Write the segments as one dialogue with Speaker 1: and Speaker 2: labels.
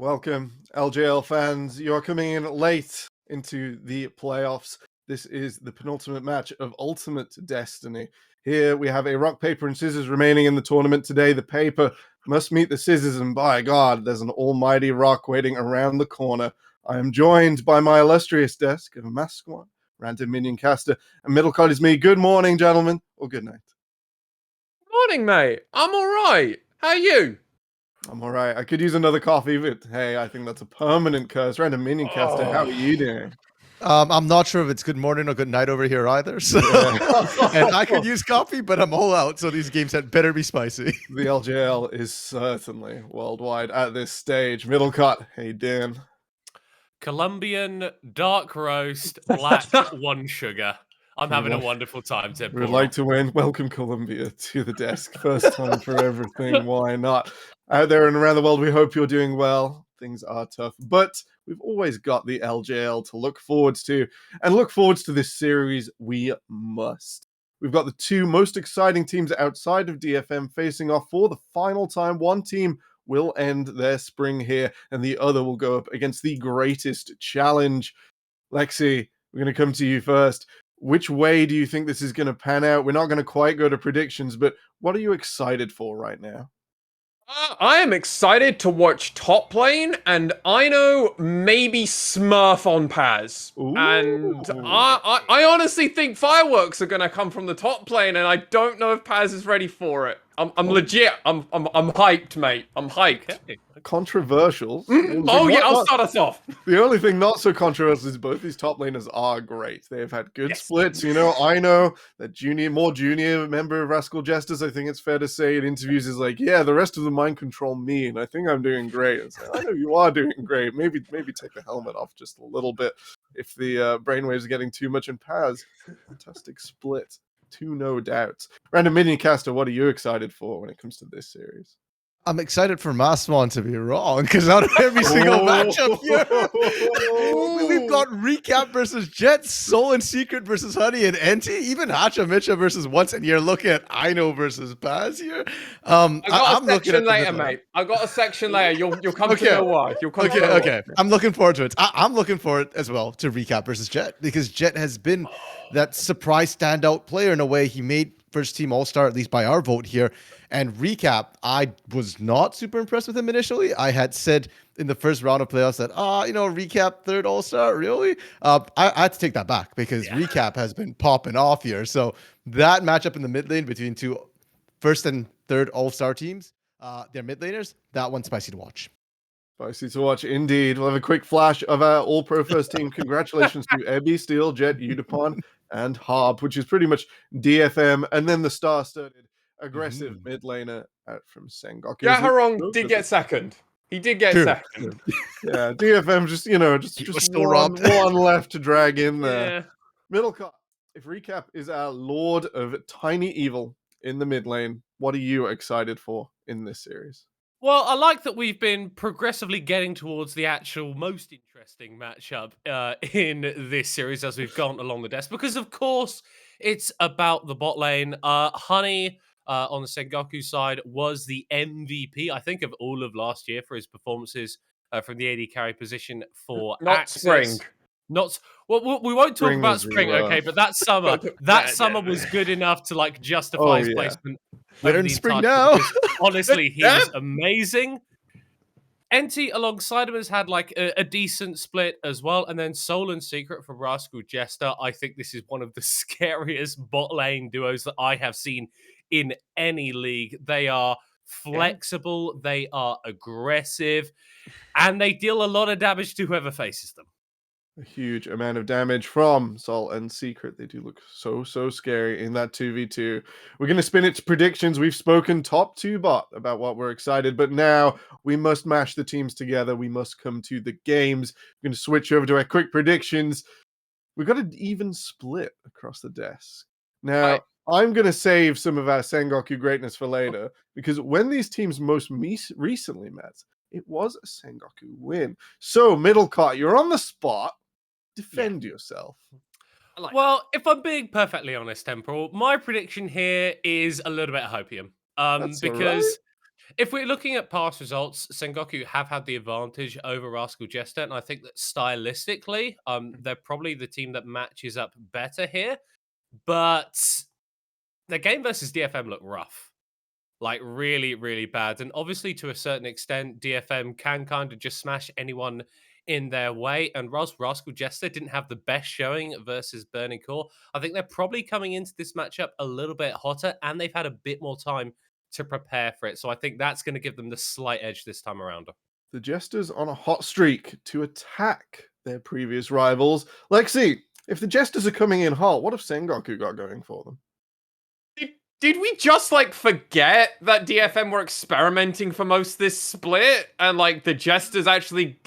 Speaker 1: Welcome, LJL fans. You're coming in late into the playoffs. This is the penultimate match of Ultimate Destiny. Here we have a rock, paper, and scissors remaining in the tournament today. The paper must meet the scissors, and by God, there's an almighty rock waiting around the corner. I am joined by my illustrious desk of Masquan, Random Minion Caster, and middle card is me. Good morning, gentlemen, or good night.
Speaker 2: Morning, mate. I'm all right. How are you?
Speaker 1: I'm all right. I could use another coffee, but hey, I think that's a permanent curse. Random Minion Caster, how are you doing?
Speaker 3: I'm not sure if it's good morning or good night over here either. So, and I could use coffee, but I'm all out. So these games had better be spicy.
Speaker 1: The LJL is certainly worldwide at this stage. Middle cut. Hey, Dan.
Speaker 4: Colombian dark roast, black one sugar. I'm having a wonderful time, Tim.
Speaker 1: We would like to win. Welcome, Colombia, to the desk. First time for everything. Why not? Out there and around the world, we hope you're doing well. Things are tough, but we've always got the LJL to look forwards to. And look forwards to this series, we must. We've got the two most exciting teams outside of DFM facing off for the final time. One team will end their spring here, and the other will go up against the greatest challenge. Lexi, we're going to come to you first. Which way do you think this is going to pan out? We're not going to quite go to predictions, but what are you excited for right now?
Speaker 2: I am excited to watch top lane, and I know maybe Smurf on Paz.
Speaker 1: Ooh.
Speaker 2: And I honestly think fireworks are going to come from the top lane, and I don't know if Paz is ready for it. I'm legit. I'm hyped, mate. I'm hyped.
Speaker 4: Okay.
Speaker 1: Controversial.
Speaker 2: I'll start us off.
Speaker 1: The only thing not so controversial is both these top laners are great. They've had good splits. You know, I know that more junior member of Rascal Jesters, I think it's fair to say in interviews, is like, yeah, the rest of them mind control me, and I think I'm doing great. And so, I know you are doing great. Maybe take the helmet off just a little bit if the brainwaves are getting too much in Paz. Fantastic split. No doubts. Random Minion Caster, what are you excited for when it comes to this series?
Speaker 3: I'm excited for Masmon to be wrong, because out of every single matchup here, we've got Recap versus Jet, Soul and Secret versus Honey and Enti, even Hacha Micha versus Once, and you're looking at Ino versus Paz here.
Speaker 2: I got a section later, mate. I got a section later. You'll come to know why.
Speaker 3: Okay. I'm looking forward to it. I'm looking forward as well to Recap versus Jet, because Jet has been that surprise standout player in a way. He made first team all-star, at least by our vote here. And Recap, I was not super impressed with him initially. I had said in the first round of playoffs that, Recap third all-star, really? I had to take that back, because Recap has been popping off here. So that matchup in the mid lane between two first and third all-star teams, their mid laners, that one's spicy to watch.
Speaker 1: Spicy to watch, indeed. We'll have a quick flash of our all-pro first team. Congratulations to Ebby, Steel, Jet, Udapon, and Harp, which is pretty much DFM, and then the star-studded aggressive mid laner out from Sengoku.
Speaker 2: Jaharong did get second. He did get second.
Speaker 1: Yeah, DFM just one left to drag in there.
Speaker 4: Yeah.
Speaker 1: Middle cut. If Recap is our Lord of Tiny Evil in the mid lane, what are you excited for in this series?
Speaker 4: Well, I like that we've been progressively getting towards the actual most interesting matchup in this series as we've gone along the desk, because of course it's about the bot lane. Honey on the Sengoku side was the MVP, I think, of all of last year for his performances from the AD carry position for
Speaker 2: Axis. Spring.
Speaker 4: Well, we won't talk about spring, okay? But that summer was good enough to justify his placement.
Speaker 3: We're in spring now.
Speaker 4: Honestly, he was amazing. Enti alongside him has had a decent split as well, and then Soul and Secret from Rascal Jester. I think this is one of the scariest bot lane duos that I have seen in any league. They are flexible, they are aggressive, and they deal a lot of damage to whoever faces them.
Speaker 1: A huge amount of damage from Soul and Secret. They do look so scary in that 2v2. We're going to spin it to predictions. We've spoken top 2 bot about what we're excited, but now we must mash the teams together. We must come to the games. We're going to switch over to our quick predictions. We've got an even split across the desk. Now, I'm going to save some of our Sengoku greatness for later, because when these teams most recently met, it was a Sengoku win. So, Middle cut, you're on the spot. Defend yourself.
Speaker 4: Well, if I'm being perfectly honest, Temporal, my prediction here is a little bit hopium. Because If we're looking at past results, Sengoku have had the advantage over Rascal Jester, and I think that stylistically, they're probably the team that matches up better here. But the game versus DFM looked rough. Like, really, really bad. And obviously, to a certain extent, DFM can kind of just smash anyone in their way. And Rascal Jester didn't have the best showing versus Burning Core. I think they're probably coming into this matchup a little bit hotter, and they've had a bit more time to prepare for it. So I think that's going to give them the slight edge this time around.
Speaker 1: The Jesters on a hot streak to attack their previous rivals. Lexi, if the Jesters are coming in hot, what have Sengoku got going for them?
Speaker 2: Did we just like forget that DFM were experimenting for most of this split, and like the Jesters actually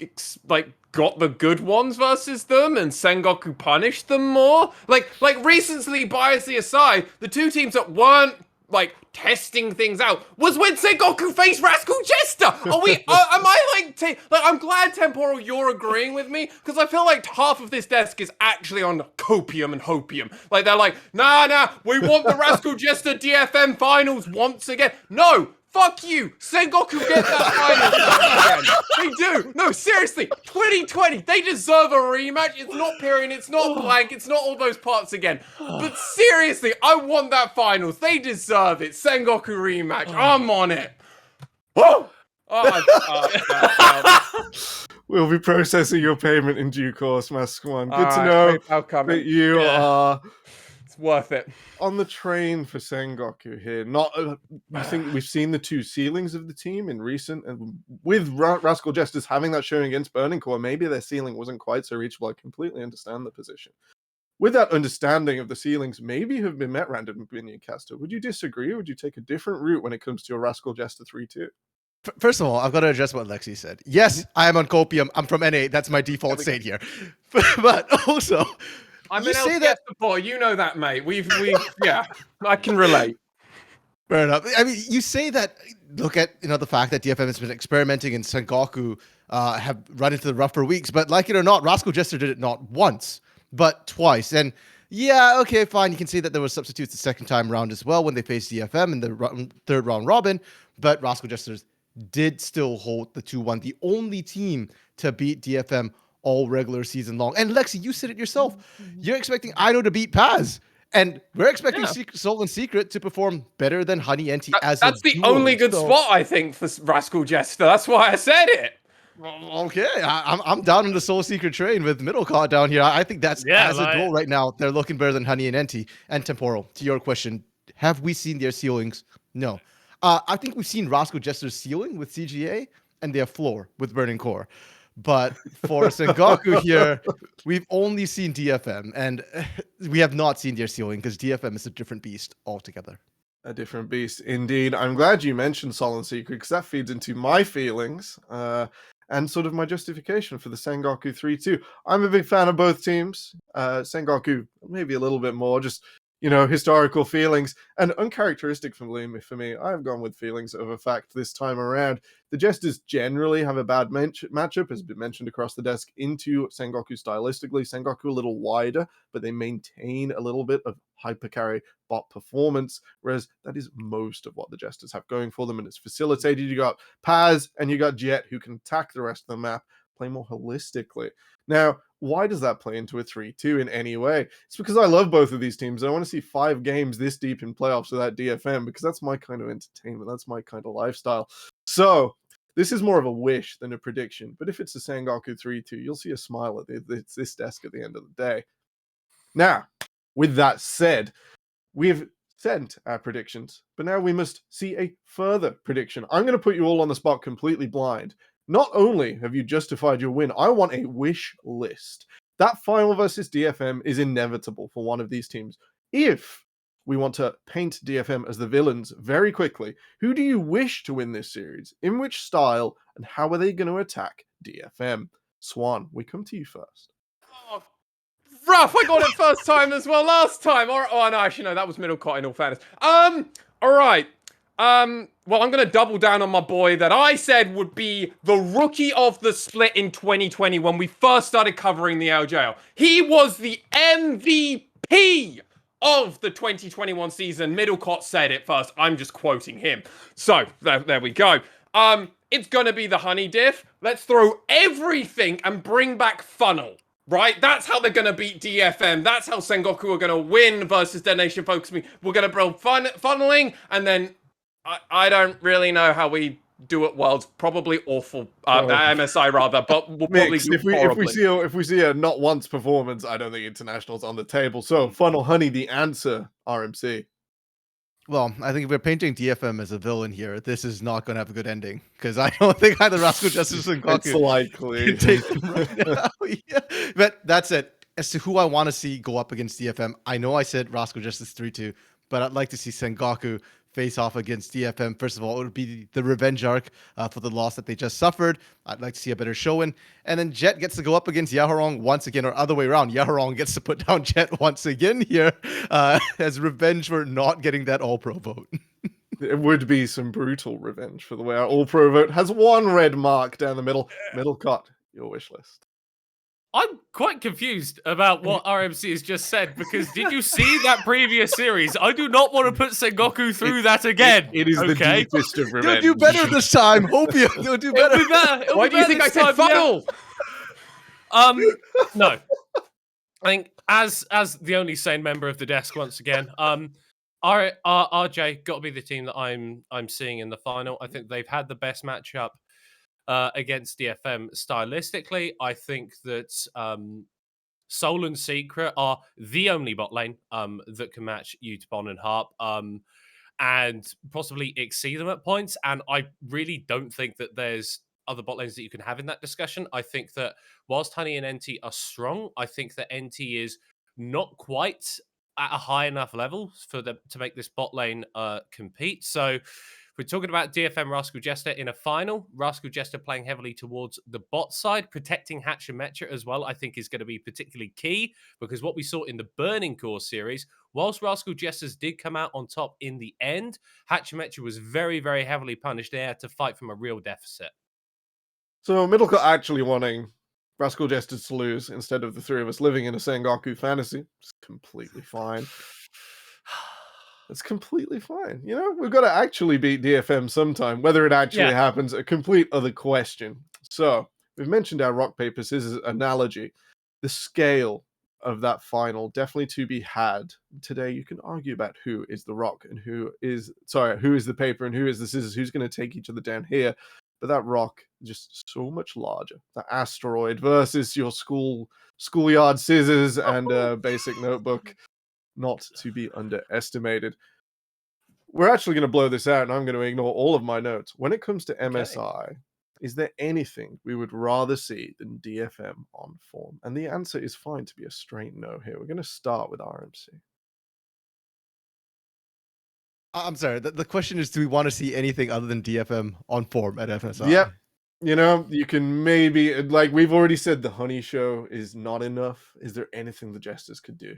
Speaker 2: like got the good ones versus them, and Sengoku punished them more? Like recently, biasly aside, the two teams that weren't like testing things out was when Sengoku faced Rascal Jester. Are we? Am I like? I'm glad Temporal you're agreeing with me, because I feel like half of this desk is actually on copium and hopium. Like they're like, nah, we want the Rascal Jester DFM finals once again. No. Fuck you! Sengoku get that finals again. They do. No, seriously. 2020. They deserve a rematch. It's not Pyrion. It's not Blank. It's not all those parts again. But seriously, I want that finals. They deserve it. Sengoku rematch. I'm on it. Whoa!
Speaker 1: We'll be processing your payment in due course, Mask One. Good to know that you are...
Speaker 2: It's worth it.
Speaker 1: On the train for Sengoku here. I think we've seen the two ceilings of the team in recent, and with Rascal Jesters having that showing against Burning Core, maybe their ceiling wasn't quite so reachable. I completely understand the position. With that understanding of the ceilings maybe have been met, Random Opinion Caster, would you disagree, or would you take a different route when it comes to your Rascal Jester 3-2?
Speaker 3: First of all, I've got to address what Lexi said. Yes, I am on copium. I'm from NA. That's my default state here. But also...
Speaker 2: I'm an LCS support. You know that, mate. We've yeah, I can relate.
Speaker 3: Fair enough. I mean, you say that. Look at the fact that DFM has been experimenting and Sengoku have run into the rougher weeks. But like it or not, Rascal Jester did it not once, but twice. And yeah, okay, fine. You can see that there were substitutes the second time round as well when they faced DFM in the third round robin. But Rascal Jesters did still hold the 2-1. The only team to beat DFM all regular season long. And Lexi, you said it yourself. You're expecting Ino to beat Paz. And we're expecting Soul and Secret to perform better than Honey NT as
Speaker 2: that's the only good spot, I think, for Rascal Jester. That's why I said it.
Speaker 3: Okay, I'm down on the Soul Secret train with Middlecott down here. I think that's as a duel right now. They're looking better than Honey and NT. And Temporal, to your question, have we seen their ceilings? No. I think we've seen Rascal Jester's ceiling with CGA and their floor with Burning Core. But for Sengoku here, we've only seen DFM, and we have not seen their ceiling because DFM is a different beast altogether.
Speaker 1: A different beast, indeed. I'm glad you mentioned Sol and Secret, because that feeds into my feelings and sort of my justification for the Sengoku 3-2. I'm a big fan of both teams. Sengoku, maybe a little bit more, just historical feelings, and uncharacteristic for me. I've gone with feelings over fact this time around. The Jesters generally have a bad matchup, has been mentioned across the desk, into Sengoku stylistically. Sengoku a little wider, but they maintain a little bit of hypercarry bot performance, whereas that is most of what the Jesters have going for them, and it's facilitated. You got Paz and you got Jet, who can attack the rest of the map, play more holistically. Now, why does that play into a 3-2 in any way? It's because I love both of these teams. I want to see 5 games this deep in playoffs without DFM, because that's my kind of entertainment. That's my kind of lifestyle. So this is more of a wish than a prediction. But if it's a Sengoku 3-2, you'll see a smile at this desk at the end of the day. Now, with that said, we've sent our predictions, but now we must see a further prediction. I'm going to put you all on the spot completely blind. Not only have you justified your win, I want a wish list. That final versus DFM is inevitable for one of these teams. If we want to paint DFM as the villains very quickly, who do you wish to win this series? In which style? And how are they going to attack DFM? Swan, we come to you first.
Speaker 2: Oh, rough! I got it first time as well last time. No, actually, no, that was Middlecott in all fairness. All right. Well, I'm going to double down on my boy that I said would be the rookie of the split in 2020 when we first started covering the LJL. He was the MVP of the 2021 season. Middlecott said it first. I'm just quoting him. So there we go. It's gonna be the honey diff. Let's throw everything and bring back funnel. Right? That's how they're gonna beat DFM. That's how Sengoku are gonna win versus Dead Nation Focus Me. We're gonna build funneling, and then I don't really know how we do at Worlds. Probably awful. MSI rather, but we'll probably
Speaker 1: Mixed.
Speaker 2: do horribly.
Speaker 1: If we see a not once performance, I don't think international's on the table. So funnel honey, the answer, RMC.
Speaker 3: Well, I think if we're painting DFM as a villain here, this is not going to have a good ending because I don't think either Rascal Justice and
Speaker 1: It's
Speaker 3: Sengoku
Speaker 1: likely.
Speaker 3: can take them right now. Yeah. But that's it. As to who I want to see go up against DFM, I know I said Rascal Justice 3-2, but I'd like to see Sengoku face off against DFM. First of all, it would be the revenge arc for the loss that they just suffered. I'd like to see a better showing. And then Jet gets to go up against Yahorong once again, or other way around. Yahorong gets to put down Jet once again here as revenge for not getting that All-Pro vote.
Speaker 1: It would be some brutal revenge for the way our All-Pro vote has one red mark down the middle. Middlecott, your wish list.
Speaker 4: I'm quite confused about what RMC has just said because did you see that previous series? I do not want to put Sengoku through that again.
Speaker 1: It is the
Speaker 4: okay?
Speaker 1: deepest of
Speaker 3: They'll
Speaker 1: revenge.
Speaker 3: do better this time. Hope you. They'll do
Speaker 4: It'll
Speaker 3: better.
Speaker 4: be better. It'll
Speaker 2: Why
Speaker 4: be
Speaker 2: do you
Speaker 4: better
Speaker 2: think I
Speaker 4: this
Speaker 2: said
Speaker 4: time, yeah.
Speaker 2: funnel?
Speaker 4: No. I think as the only sane member of the desk once again, RJ got to be the team that I'm seeing in the final. I think they've had the best matchup against DFM stylistically. I think that Soul and Secret are the only bot lane that can match Utapon and Harp and possibly exceed them at points. And I really don't think that there's other bot lanes that you can have in that discussion. I think that whilst Honey and NT are strong, I think that NT is not quite at a high enough level for them to make this bot lane compete. So we're talking about DFM Rascal Jester in a final. Rascal Jester playing heavily towards the bot side, protecting Hatch and Metra as well, I think is going to be particularly key because what we saw in the Burning Core series, whilst Rascal Jesters did come out on top in the end, Hatch and Metra was very, very heavily punished. They had to fight from a real deficit.
Speaker 1: So Middlecott actually wanting Rascal Jesters to lose instead of the three of us living in a Sengoku fantasy. It's completely fine. It's completely fine. You know, we've got to actually beat DFM sometime. Whether it actually happens, a complete other question. So, we've mentioned our rock, paper, scissors analogy. The scale of that final definitely to be had. Today, you can argue about who is the rock and who is the paper and who is the scissors, who's going to take each other down here. But that rock is just so much larger. The asteroid versus your schoolyard scissors and a basic notebook. Not to be underestimated. We're actually going to blow this out, and I'm going to ignore all of my notes. When it comes to MSI, is there anything we would rather see than DFM on form? And the answer is fine to be a straight no here. We're going to start with RMC.
Speaker 3: I'm sorry. The question is, do we want to see anything other than DFM on form at FSI?
Speaker 1: Yep. You know, you can maybe, like we've already said, the Honey Show is not enough. Is there anything the Jesters could do?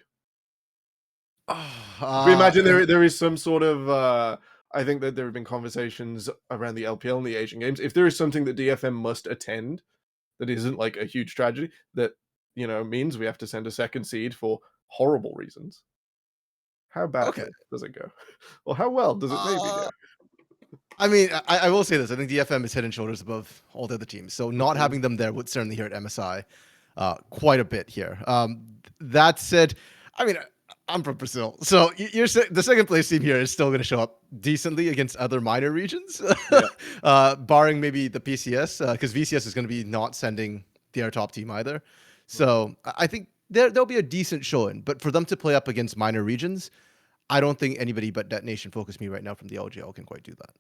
Speaker 1: We imagine there is some sort of I think that there have been conversations around the LPL and the Asian Games. If there is something that DFM must attend that isn't like a huge tragedy, that means we have to send a second seed for horrible reasons. How badly does it go? Or how well does it maybe go?
Speaker 3: I mean, I will say this. I think DFM is head and shoulders above all the other teams. So not having them there would certainly hurt MSI quite a bit here. That said, I mean, I'm from Brazil, so you're the second place team here is still going to show up decently against other minor regions, barring maybe the PCS, because VCS is going to be not sending their top team either. So I think there'll be a decent showing, but for them to play up against minor regions, I don't think anybody but Detonation Focus Me right now from the LGL can quite do that.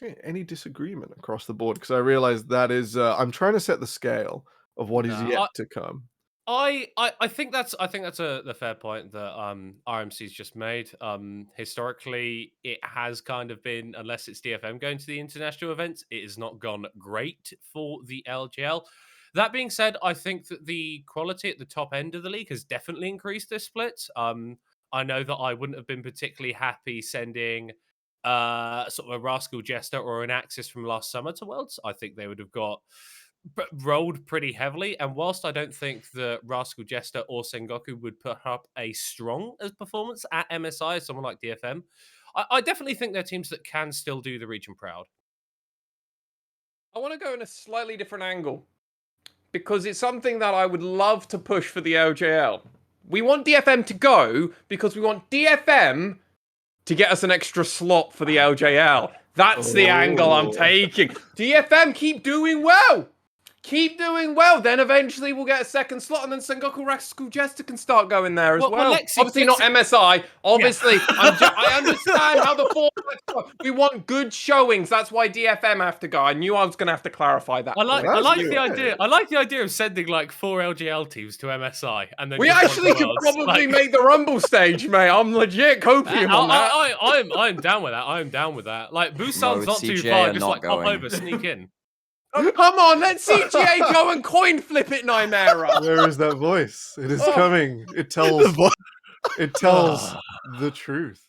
Speaker 1: Okay, any disagreement across the board? Because I realize that is I'm trying to set the scale of what is yet to come.
Speaker 4: I think that's a fair point that RMC's just made. Historically, it has kind of been, unless it's DFM going to the international events, it has not gone great for the LGL. That being said, I think that the quality at the top end of the league has definitely increased this split. I know that I wouldn't have been particularly happy sending sort of a Rascal Jester or an Axis from last summer to Worlds. I think they would have got rolled pretty heavily. And whilst I don't think that Rascal Jester or Sengoku would put up a strong as performance at MSI as someone like DFM, I definitely think they're teams that can still do the region proud.
Speaker 2: I want to go in a slightly different angle because it's something that I would love to push for the LJL. We want DFM to go because we want DFM to get us an extra slot for the LJL. That's the angle I'm taking. DFM, keep doing well. Keep doing well. Then eventually we'll get a second slot, and then Sengoku Rascal Jester can start going there as well.
Speaker 4: Lexi,
Speaker 2: Obviously not MSI. Obviously, I understand how the format works. We want good showings. That's why DFM have to go. I knew I was going to have to clarify that.
Speaker 4: I like the idea. I like the idea of sending like 4 LGL teams to MSI, and then
Speaker 2: we actually could probably make the Rumble stage, mate. I'm legit copium on that.
Speaker 4: I'm down with that. I'm down with that. Like Busan's not too far. Just like pop over, sneak in.
Speaker 2: Oh, come on, let CGA go and coin flip it, Nymera.
Speaker 1: Where is that voice? It is coming. It tells. It tells the truth.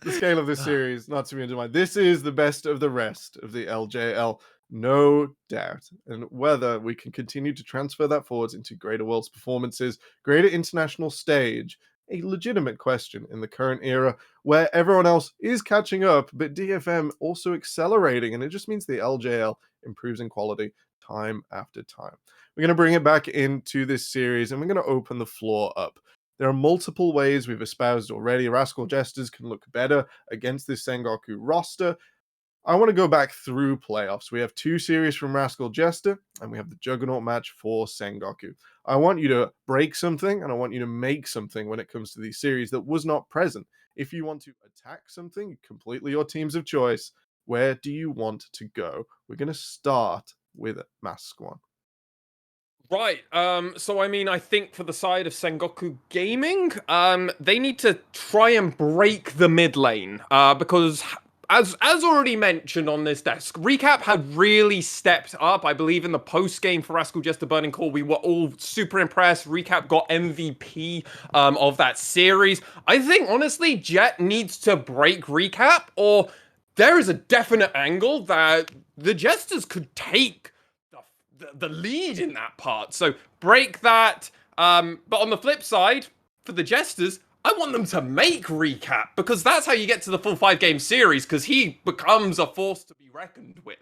Speaker 1: The scale of this series, not to be undermined. This is the best of the rest of the LJL, no doubt. And whether we can continue to transfer that forwards into greater world's performances, greater international stage, a legitimate question in the current era where everyone else is catching up, but DFM also accelerating, and it just means the LJL improves in quality time after time. We're going to bring it back into this series, and we're going to open the floor up. There are multiple ways we've espoused already. Rascal Jesters can look better against this Sengoku roster. I want to go back through playoffs. We have 2 series from Rascal Jester, and we have the Juggernaut match for Sengoku. I want you to break something, and I want you to make something when it comes to these series that was not present. If you want to attack something, completely your teams of choice, where do you want to go? We're going to start with Mask One.
Speaker 2: Right. So I mean, I think for the side of Sengoku Gaming, they need to try and break the mid lane, because as already mentioned on this desk, Recap had really stepped up. I believe in the post game for Rascal Jester Burning Core, we were all super impressed. Recap got MVP of that series. I think honestly, Jet needs to break Recap, or there is a definite angle that the Jesters could take the lead in that part. So break that. But on the flip side, for the Jesters, I want them to make Recap, because that's how you get to the full 5-game series, because he becomes a force to be reckoned with.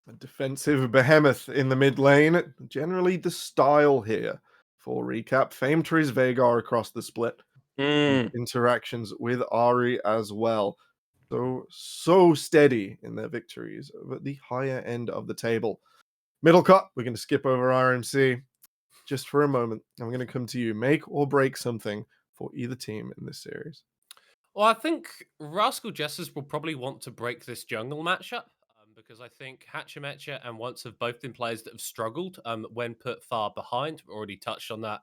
Speaker 1: A defensive behemoth in the mid lane. Generally the style here for Recap. Famed for his Veigar across the split. Interactions with Ahri as well. So steady in their victories at the higher end of the table. Middle cut, we're going to skip over RMC just for a moment. I'm going to come to you. Make or break something for either team in this series.
Speaker 4: Well, I think Rascal Jesters will probably want to break this jungle matchup, because I think Hachimecha and Once have both been players that have struggled when put far behind. We've already touched on that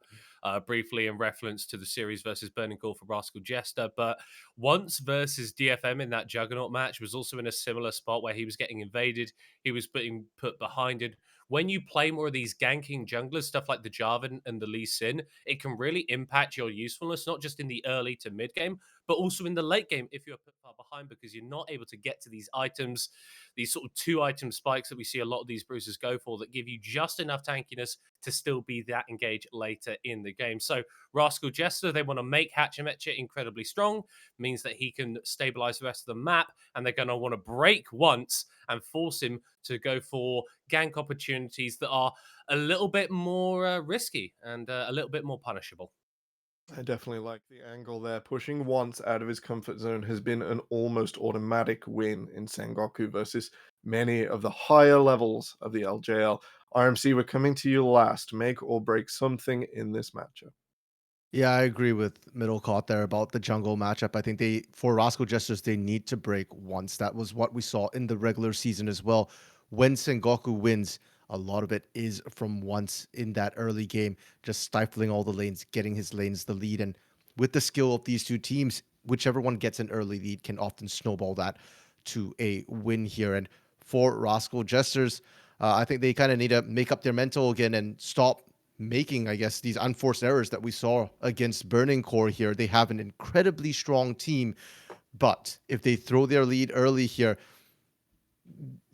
Speaker 4: briefly in reference to the series versus Burning Call for Rascal Jester. But Once versus DFM in that Juggernaut match was also in a similar spot where he was getting invaded. He was being put behind it. When you play more of these ganking junglers, stuff like the Jarvan and the Lee Sin, it can really impact your usefulness, not just in the early to mid game, but also in the late game if you're put far behind, because you're not able to get to these items, these sort of 2-item spikes that we see a lot of these bruisers go for that give you just enough tankiness to still be that engaged later in the game. So Rascal Jester, they want to make Hachimecha incredibly strong, means that he can stabilize the rest of the map, and they're going to want to break Once and force him to go for gank opportunities that are a little bit more risky and a little bit more punishable.
Speaker 1: I definitely like the angle there. Pushing Once out of his comfort zone has been an almost automatic win in Sengoku versus many of the higher levels of the LJL. RMC, we're coming to you last. Make or break something in this matchup.
Speaker 3: Yeah, I agree with Middle Caught there about the jungle matchup. I think for Rascal Jesters, they need to break Once. That was what we saw in the regular season as well. When Sengoku wins, a lot of it is from Once in that early game, just stifling all the lanes, getting his lanes the lead. And with the skill of these two teams, whichever one gets an early lead can often snowball that to a win here. And for Rascal Jesters, I think they kind of need to make up their mental again and stop making, I guess, these unforced errors that we saw against Burning Core here. They have an incredibly strong team, but if they throw their lead early here,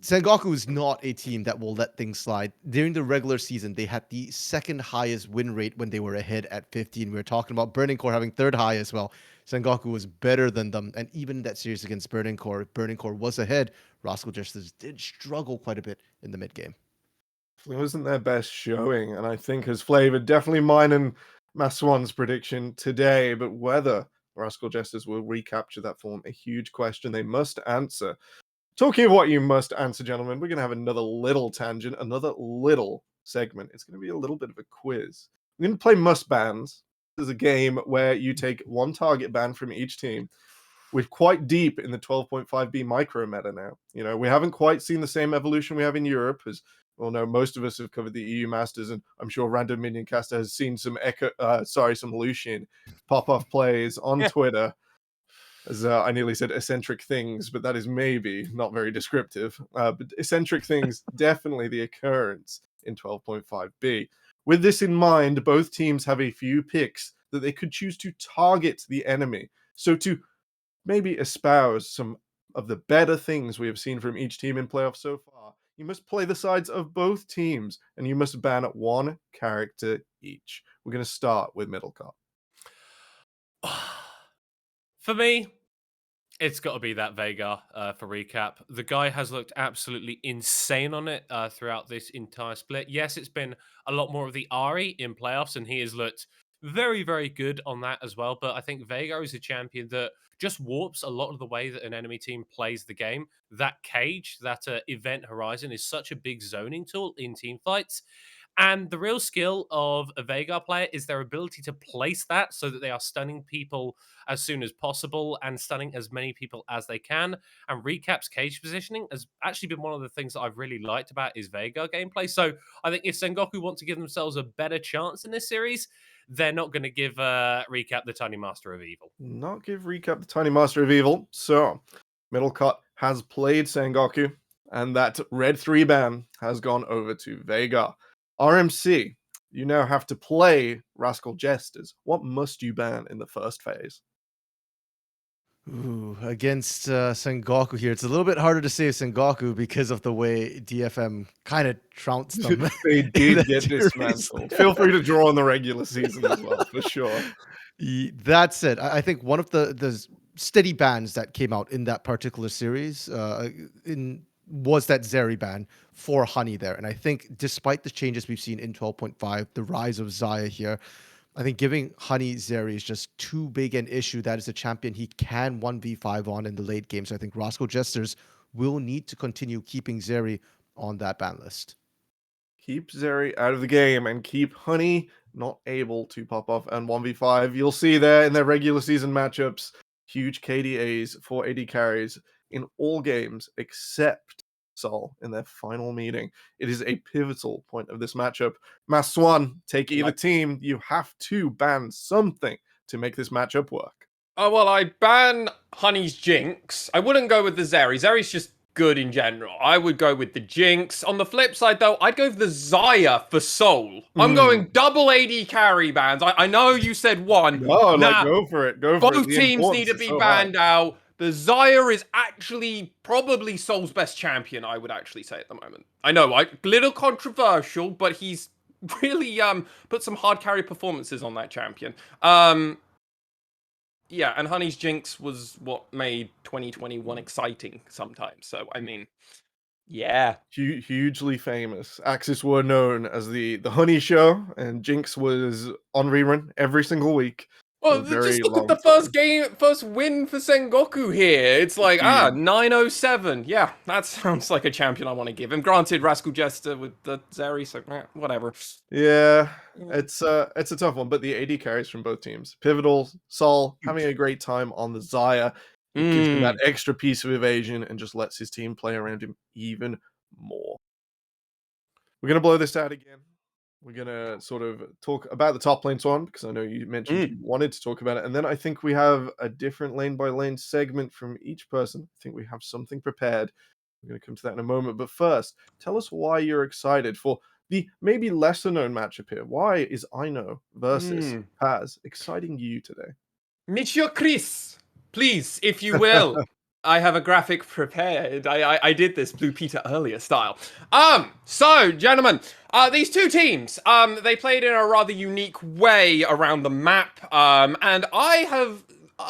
Speaker 3: Sengoku is not a team that will let things slide. During the regular season, they had the second highest win rate when they were ahead at 15. We were talking about Burning Core having third high as well. Sengoku was better than them. And even in that series against Burning Core was ahead. Rascal Jesters did struggle quite a bit in the mid game.
Speaker 1: It wasn't their best showing, and I think has flavored definitely mine and Maswan's prediction today. But whether Rascal Jesters will recapture that form, a huge question they must answer. Talking of what you must answer, gentlemen, we're going to have another little tangent, another little segment. It's going to be a little bit of a quiz. We're going to play Must Bans. This is a game where you take one target ban from each team. We're quite deep in the 12.5b micro meta now. You know, we haven't quite seen the same evolution we have in Europe, as well, no, most of us have covered the EU Masters, and I'm sure Random Minion Caster has seen some some Lucian pop-off plays on Twitter. As I nearly said eccentric things, but that is maybe not very descriptive. But eccentric things, definitely the occurrence in 12.5b. With this in mind, both teams have a few picks that they could choose to target the enemy. So to maybe espouse some of the better things we have seen from each team in playoffs so far, you must play the sides of both teams, and you must ban one character each. We're going to start with Middlecott.
Speaker 4: For me, it's got to be that Veigar for recap. The guy has looked absolutely insane on it throughout this entire split. Yes, it's been a lot more of the Ahri in playoffs, and he has looked very, very good on that as well. But I think Veigar is a champion that just warps a lot of the way that an enemy team plays the game. That cage, that event horizon is such a big zoning tool in team fights. And the real skill of a Veigar player is their ability to place that so that they are stunning people as soon as possible and stunning as many people as they can. And Recap's cage positioning has actually been one of the things that I've really liked about his Veigar gameplay. So I think if Sengoku want to give themselves a better chance in this series, they're not going to give Recap the Tiny Master of Evil.
Speaker 1: Not give Recap the Tiny Master of Evil. So Middlecott has played Sengoku, and that red 3 ban has gone over to Veigar. RMC, you now have to play Rascal Jesters. What must you ban in the first phase?
Speaker 3: Ooh, against Sengoku here. It's a little bit harder to save Sengoku because of the way DFM kind of trounced them.
Speaker 1: They did get dismantled. Feel free to draw in the regular season as well, for sure.
Speaker 3: That's it. I think one of the steady bans that came out in that particular series was that Zeri ban for Honey there. And I think despite the changes we've seen in 12.5, the rise of Xayah here, I think giving Honey Zeri is just too big an issue. That is a champion he can 1v5 on in the late game. So I think Rascal Jesters will need to continue keeping Zeri on that ban list.
Speaker 1: Keep Zeri out of the game and keep Honey not able to pop off and 1v5. You'll see there in their regular season matchups, huge KDAs for AD carries in all games except Sol in their final meeting. It is a pivotal point of this matchup. Maswan, take either team. You have to ban something to make this matchup work.
Speaker 2: Oh, well, I'd ban Honey's Jinx. I wouldn't go with the Zeri. Zeri's just good in general. I would go with the Jinx. On the flip side, though, I'd go with the Xayah for Soul. I'm going double AD carry bans. I know you said one.
Speaker 1: Oh, go for it. Go for it.
Speaker 2: Both teams need to be banned out. The Xayah is actually probably Soul's best champion, I would actually say at the moment. I know, a little controversial, but he's really put some hard carry performances on that champion. Yeah, and Honey's Jinx was what made 2021 exciting sometimes. So, I mean, yeah.
Speaker 1: Hugely famous. Axis were known as the Honey Show, and Jinx was on rerun every single week.
Speaker 2: Well, just look at the first win for Sengoku here. It's like, 907. Yeah, that sounds like a champion I want to give him. Granted, Rascal Jester with the Zeri, so whatever.
Speaker 1: Yeah, it's a tough one, but the AD carries from both teams. Pivotal, Sol having a great time on the Xayah. It gives him that extra piece of evasion and just lets his team play around him even more. We're going to blow this out again. We're going to sort of talk about the top lane Swan, because I know you mentioned you wanted to talk about it. And then I think we have a different lane by lane segment from each person. I think we have something prepared. We're going to come to that in a moment. But first, tell us why you're excited for the maybe lesser known matchup here. Why is Ino versus Paz exciting you today?
Speaker 2: Monsieur Chris, please, if you will. I have a graphic prepared. I did this Blue Peter earlier style. So gentlemen, these two teams, they played in a rather unique way around the map. And I have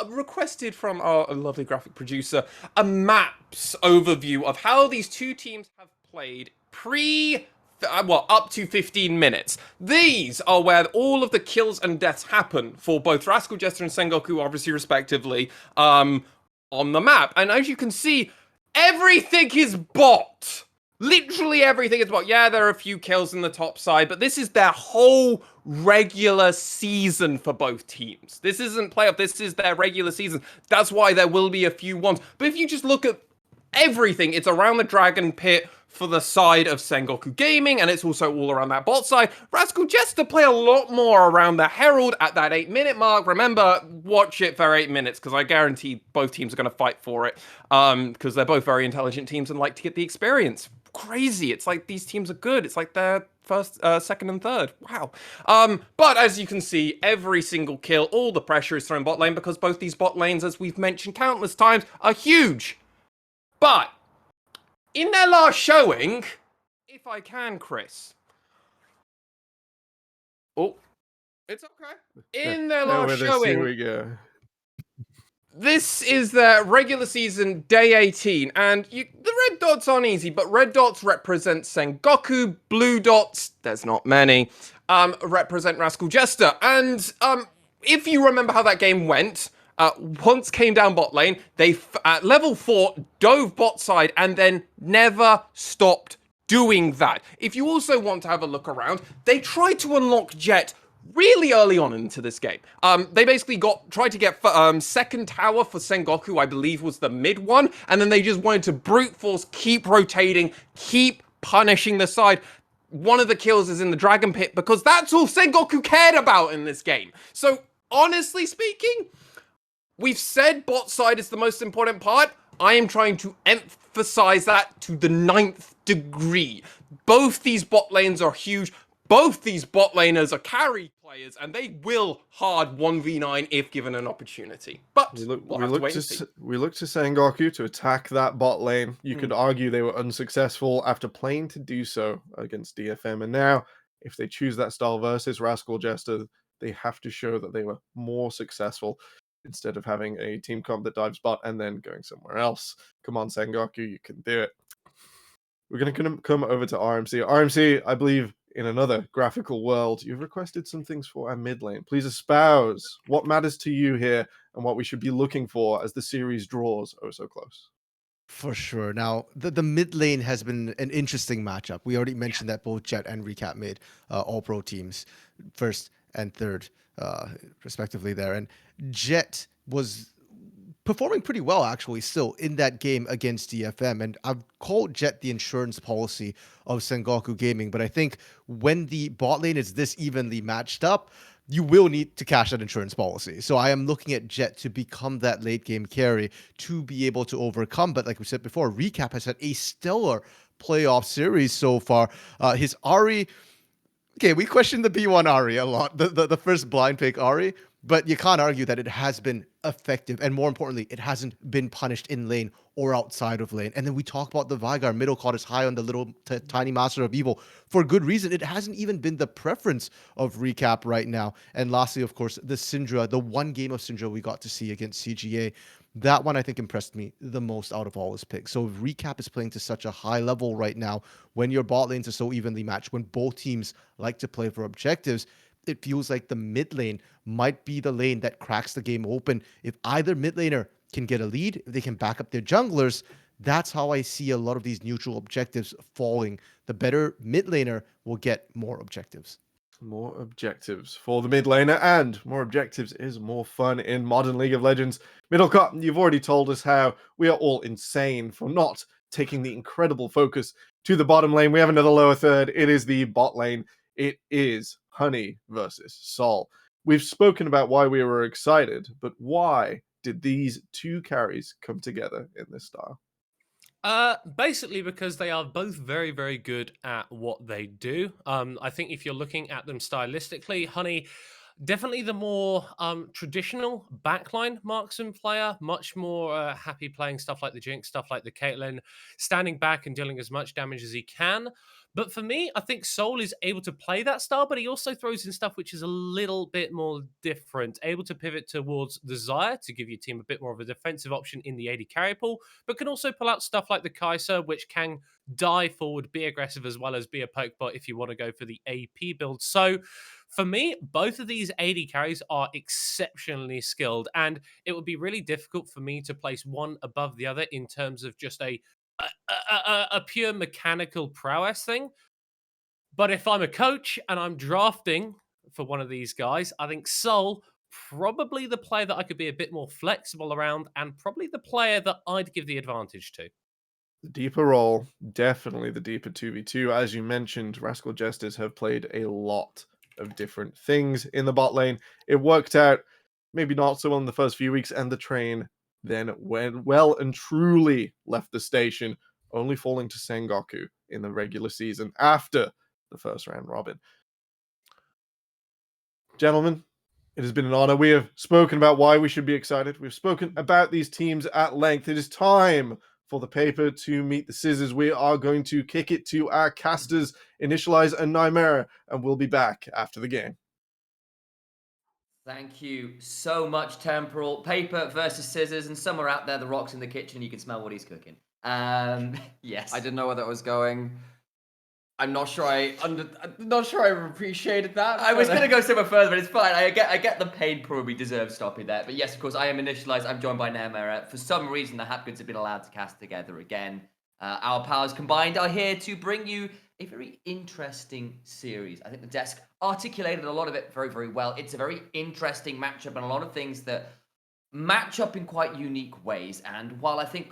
Speaker 2: requested from our lovely graphic producer a maps overview of how these two teams have played up to 15 minutes. These are where all of the kills and deaths happen for both Rascal Jester and Sengoku, obviously, respectively, on the map. And as you can see, everything is bot. Literally everything is bot. Yeah, there are a few kills in the top side, but this is their whole regular season for both teams. This isn't playoff, this is their regular season. That's why there will be a few ones. But if you just look at everything, it's around the Dragon Pit for the side of Sengoku Gaming, and it's also all around that bot side. Rascal Jester play a lot more around the Herald at that 8-minute mark. Remember, watch it for 8 minutes, because I guarantee both teams are going to fight for it, because they're both very intelligent teams and like to get the experience. Crazy. It's like these teams are good. It's like they're first, second, and third. Wow. But as you can see, every single kill, all the pressure is thrown bot lane, because both these bot lanes, as we've mentioned countless times, are huge. But in their last showing, if I can, Chris. Oh, it's okay. In their last showing,
Speaker 1: here we go.
Speaker 2: This is their regular season day 18, and the red dots aren't easy, but red dots represent Sengoku, blue dots, there's not many, represent Rascal Jester. And if you remember how that game went, once came down bot lane, they at level 4 dove bot side and then never stopped doing that. If you also want to have a look around, they tried to unlock Jett really early on into this game. They basically tried to get second tower for Sengoku, I believe was the mid one, and then they just wanted to brute force, keep rotating, keep punishing the side. One of the kills is in the Dragon Pit because that's all Sengoku cared about in this game. So honestly speaking, we've said bot side is the most important part. I am trying to emphasize that to the 9th degree. Both these bot lanes are huge. Both these bot laners are carry players, and they will hard 1v9 if given an opportunity. But
Speaker 1: we look to Sengoku to attack that bot lane. You could argue they were unsuccessful after playing to do so against DFM, and now if they choose that style versus Rascal Jester, they have to show that they were more successful instead of having a team comp that dives bot and then going somewhere else. Come on, Sengoku, you can do it. We're going to come over to RMC. RMC, I believe, in another graphical world, you've requested some things for our mid lane. Please espouse what matters to you here and what we should be looking for as the series draws oh so close.
Speaker 3: For sure. Now, the mid lane has been an interesting matchup. We already mentioned that both Jett and Recap made all-pro teams, first and third, respectively there. And Jett was performing pretty well, actually, still in that game against DFM. And I've called Jett the insurance policy of Sengoku Gaming, but I think when the bot lane is this evenly matched up, you will need to cash that insurance policy. So I am looking at Jett to become that late game carry to be able to overcome. But like we said before, Recap has had a stellar playoff series so far. His Ahri, okay, we questioned the B1 Ahri a lot, the first blind pick Ahri, but you can't argue that it has been effective. And more importantly, it hasn't been punished in lane or outside of lane. And then we talk about the Veigar. Middle card is high on the little tiny Master of Evil for good reason. It hasn't even been the preference of Recap right now. And lastly, of course, the Syndra, the one game of Syndra we got to see against CGA. That one, I think, impressed me the most out of all his picks. So Recap is playing to such a high level right now when your bot lanes are so evenly matched, when both teams like to play for objectives. It feels like the mid lane might be the lane that cracks the game open. If either mid laner can get a lead, if they can back up their junglers, that's how I see a lot of these neutral objectives falling. The better mid laner will get more objectives.
Speaker 1: More objectives for the mid laner, and more objectives is more fun in modern League of Legends. Middlecott, you've already told us how we are all insane for not taking the incredible focus to the bottom lane. We have another lower third. It is the bot lane. It is Honey versus Sol. We've spoken about why we were excited, but why did these two carries come together in this style?
Speaker 4: Basically because they are both very, very good at what they do. I think if you're looking at them stylistically, Honey Definitely the more traditional backline marksman player, much more happy playing stuff like the Jinx, stuff like the Caitlyn, standing back and dealing as much damage as he can. But for me, I think Soul is able to play that style, but he also throws in stuff which is a little bit more different, able to pivot towards the Xayah to give your team a bit more of a defensive option in the AD carry pool, but can also pull out stuff like the Kai'Sa, which can dive forward, be aggressive, as well as be a poke bot if you want to go for the AP build. So for me, both of these AD carries are exceptionally skilled, and it would be really difficult for me to place one above the other in terms of just a pure mechanical prowess thing. But if I'm a coach and I'm drafting for one of these guys, I think Soul probably the player that I could be a bit more flexible around, and probably the player that I'd give the advantage to.
Speaker 1: The deeper role, definitely the deeper 2v2. As you mentioned, Rascal Jesters have played a lot of different things in the bot lane. It worked out, maybe not so well in the first few weeks, and the train then went well and truly left the station, only falling to Sengoku in the regular season after the first round robin. Gentlemen, it has been an honor. We have spoken about why we should be excited. We've spoken about these teams at length. It is time for the paper to meet the scissors. We are going to kick it to our casters, Initialize and Nymera, and we'll be back after the game.
Speaker 5: Thank you so much, Temporal. Paper versus scissors, and somewhere out there, the rock's in the kitchen. You can smell what he's cooking. Yes.
Speaker 6: I didn't know where that was going. I'm not sure I appreciated that.
Speaker 5: I was going to go somewhere further, but it's fine. I get the pain probably deserves stopping there. But yes, of course, I am Initialized. I'm joined by Nymera. For some reason, the Hapgoods have been allowed to cast together again. Our powers combined are here to bring you a very interesting series. I think the desk articulated a lot of it very, very well. It's a very interesting matchup and a lot of things that match up in quite unique ways. And while I think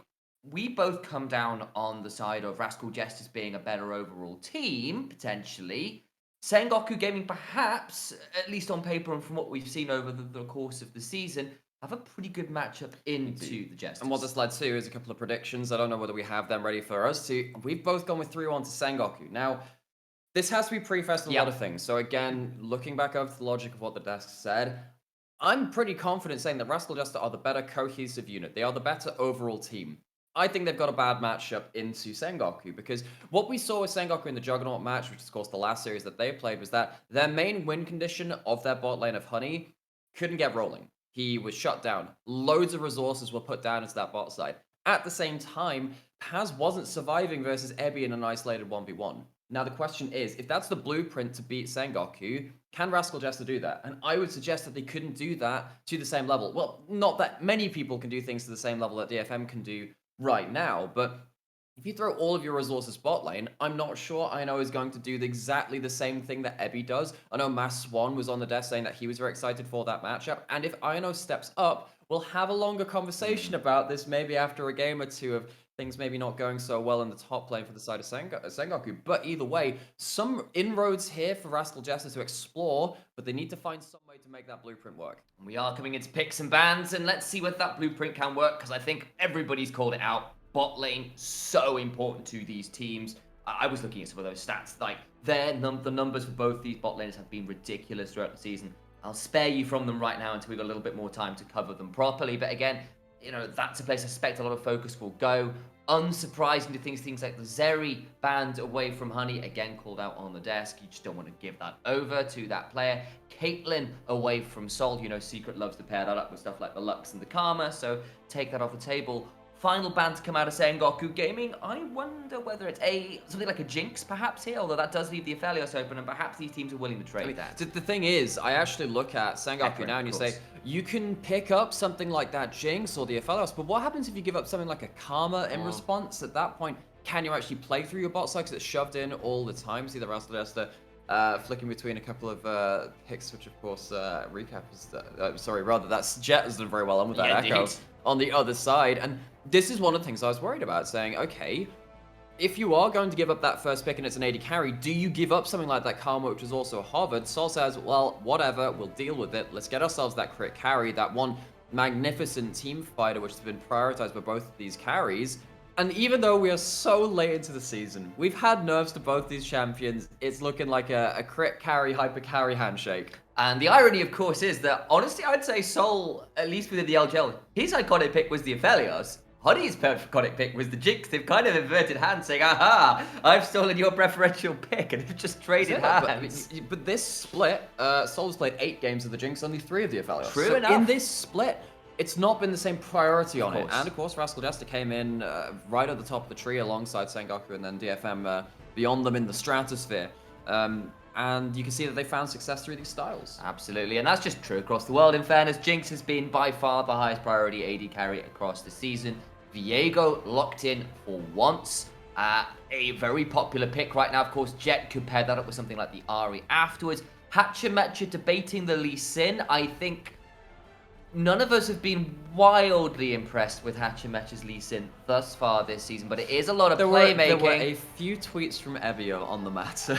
Speaker 5: we both come down on the side of Rascal Jesters being a better overall team, potentially, Sengoku Gaming perhaps, at least on paper and from what we've seen over the course of the season, have a pretty good matchup into the Jesters.
Speaker 6: And what this led to is a couple of predictions. I don't know whether we have them ready for us to. We've both gone with 3-1 to Sengoku. Now, this has to be prefaced with a lot of things. So again, looking back over the logic of what the desk said, I'm pretty confident saying that Rascal Jester are the better cohesive unit. They are the better overall team. I think they've got a bad matchup into Sengoku, because what we saw with Sengoku in the Juggernaut match, which is of course the last series that they played, was that their main win condition of their bot lane of Honey couldn't get rolling. He was shut down. Loads of resources were put down into that bot side. At the same time, Paz wasn't surviving versus Ebby in an isolated 1v1. Now the question is, if that's the blueprint to beat Sengoku, can Rascal Jester do that? And I would suggest that they couldn't do that to the same level. Well, not that many people can do things to the same level that DFM can do right now, but if you throw all of your resources bot lane, I'm not sure Ino is going to do exactly the same thing that Ebby does. I know Mass Swan was on the desk saying that he was very excited for that matchup, and if Ino steps up, we'll have a longer conversation about this maybe after a game or two of things maybe not going so well in the top lane for the side of Sengoku. But either way, some inroads here for Rascal Jester to explore, but they need to find some way to make that blueprint work.
Speaker 5: We are coming into picks and bans, and let's see whether that blueprint can work, because I think everybody's called it out. Bot lane, so important to these teams. I was looking at some of those stats. Like, the numbers for both these bot laners have been ridiculous throughout the season. I'll spare you from them right now until we've got a little bit more time to cover them properly. But again, you know, that's a place I suspect a lot of focus will go. Unsurprisingly, things like the Zeri banned away from Honey, again called out on the desk. You just don't want to give that over to that player. Caitlyn away from Sol. You know, Secret loves to pair that up with stuff like the Lux and the Karma, so take that off the table. Final ban to come out of Sengoku Gaming. I wonder whether it's something like a Jinx perhaps here, although that does leave the Aphelios open, and perhaps these teams are willing to trade that.
Speaker 6: The thing is, I actually look at Sengoku now and you say, you can pick up something like that Jinx or the Aphelios, but what happens if you give up something like a Karma in response? At that point, can you actually play through your bot side because it's shoved in all the time? See the Rascal Jester flicking between a couple of picks, which of course recap is that's Jet has done very well on with that Echo on the other side. And this is one of the things I was worried about, saying, okay, if you are going to give up that first pick and it's an AD carry, do you give up something like that Karma, which is also a Harvard? Sol says, well, whatever, we'll deal with it. Let's get ourselves that crit carry, that one magnificent team fighter, which has been prioritized by both of these carries. And even though we are so late into the season, we've had nerfs to both these champions. It's looking like a crit carry, hyper carry handshake.
Speaker 5: And the irony, of course, is that, honestly, I'd say Sol, at least within the LGL, his iconic pick was the Aphelios. Honey's iconic pick was the Jinx. They've kind of inverted hands, saying, aha, I've stolen your preferential pick, and they've just traded hands.
Speaker 6: But this split, Sol's played 8 games of the Jinx, only 3 of the Aphelios.
Speaker 5: True
Speaker 6: so
Speaker 5: enough.
Speaker 6: In this split, it's not been the same priority on it.
Speaker 5: course.
Speaker 6: And of course, Rascal Jester came in right at the top of the tree alongside Sengoku and then DFM beyond them in the stratosphere. And you can see that they found success through these styles.
Speaker 5: Absolutely, and that's just true across the world. In fairness, Jinx has been by far the highest priority AD carry across the season. Viego locked in for once. A very popular pick right now. Of course, Jet could pair that up with something like the Ahri afterwards. Hachimecha debating the Lee Sin. I think none of us have been wildly impressed with Hachimecha's Lee Sin thus far this season, but it is a lot of playmaking.
Speaker 6: There were a few tweets from Evio on the matter.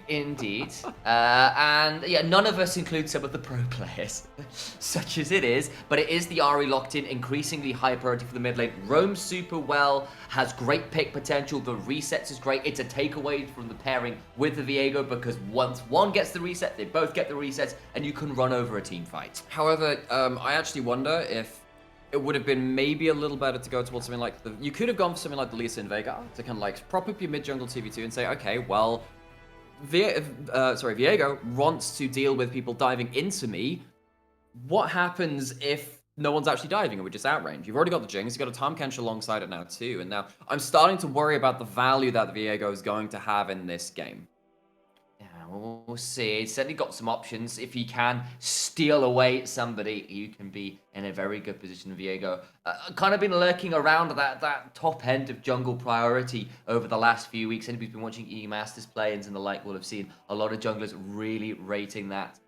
Speaker 5: Indeed. And yeah, none of us include some of the pro players, such as it is, but it is the Ahri locked in, increasingly high priority for the mid lane. Roams super well, has great pick potential, the resets is great. It's a takeaway from the pairing with the Viego because once one gets the reset, they both get the resets, and you can run over a team fight.
Speaker 6: However, I actually wonder if it would have been maybe a little better to go towards something like the... You could have gone for something like the Lee Sin Veigar to kind of like prop up your mid-jungle TV2 and say, okay, well, Viego wants to deal with people diving into me. What happens if no one's actually diving and we're just outrange? You've already got the Jinx, you've got a Tahm Kench alongside it now too, and now I'm starting to worry about the value that Viego is going to have in this game.
Speaker 5: Yeah, we'll see. He's certainly got some options. If he can steal away somebody, you can be in a very good position, Viego. Kind of been lurking around that top end of jungle priority over the last few weeks. Anybody's been watching EU Masters play-ins and the like will have seen a lot of junglers really rating that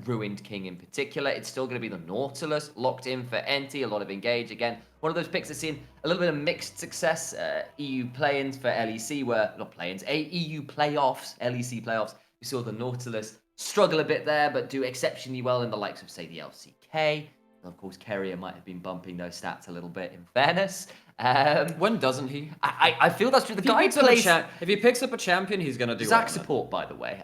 Speaker 5: Ruined King in particular. It's still going to be the Nautilus locked in for Enti, a lot of engage. Again, one of those picks that's seen a little bit of mixed success. EU play-ins for LEC were, not play-ins, EU playoffs, LEC playoffs. We saw the Nautilus struggle a bit there, but do exceptionally well in the likes of, say, the LCK. And of course, Keria might have been bumping those stats a little bit, in fairness.
Speaker 6: When doesn't he?
Speaker 5: I feel that's true. The guy plays...
Speaker 6: If he picks up a champion, he's going to do
Speaker 5: Zac
Speaker 6: well.
Speaker 5: support, by the way.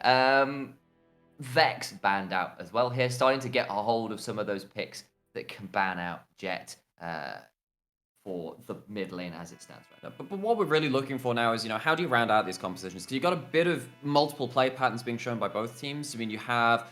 Speaker 5: Vex banned out as well here, starting to get a hold of some of those picks that can ban out Jet for the mid lane as it stands right now.
Speaker 6: But what we're really looking for now is, how do you round out these compositions? Because you've got a bit of multiple play patterns being shown by both teams. I mean, you have a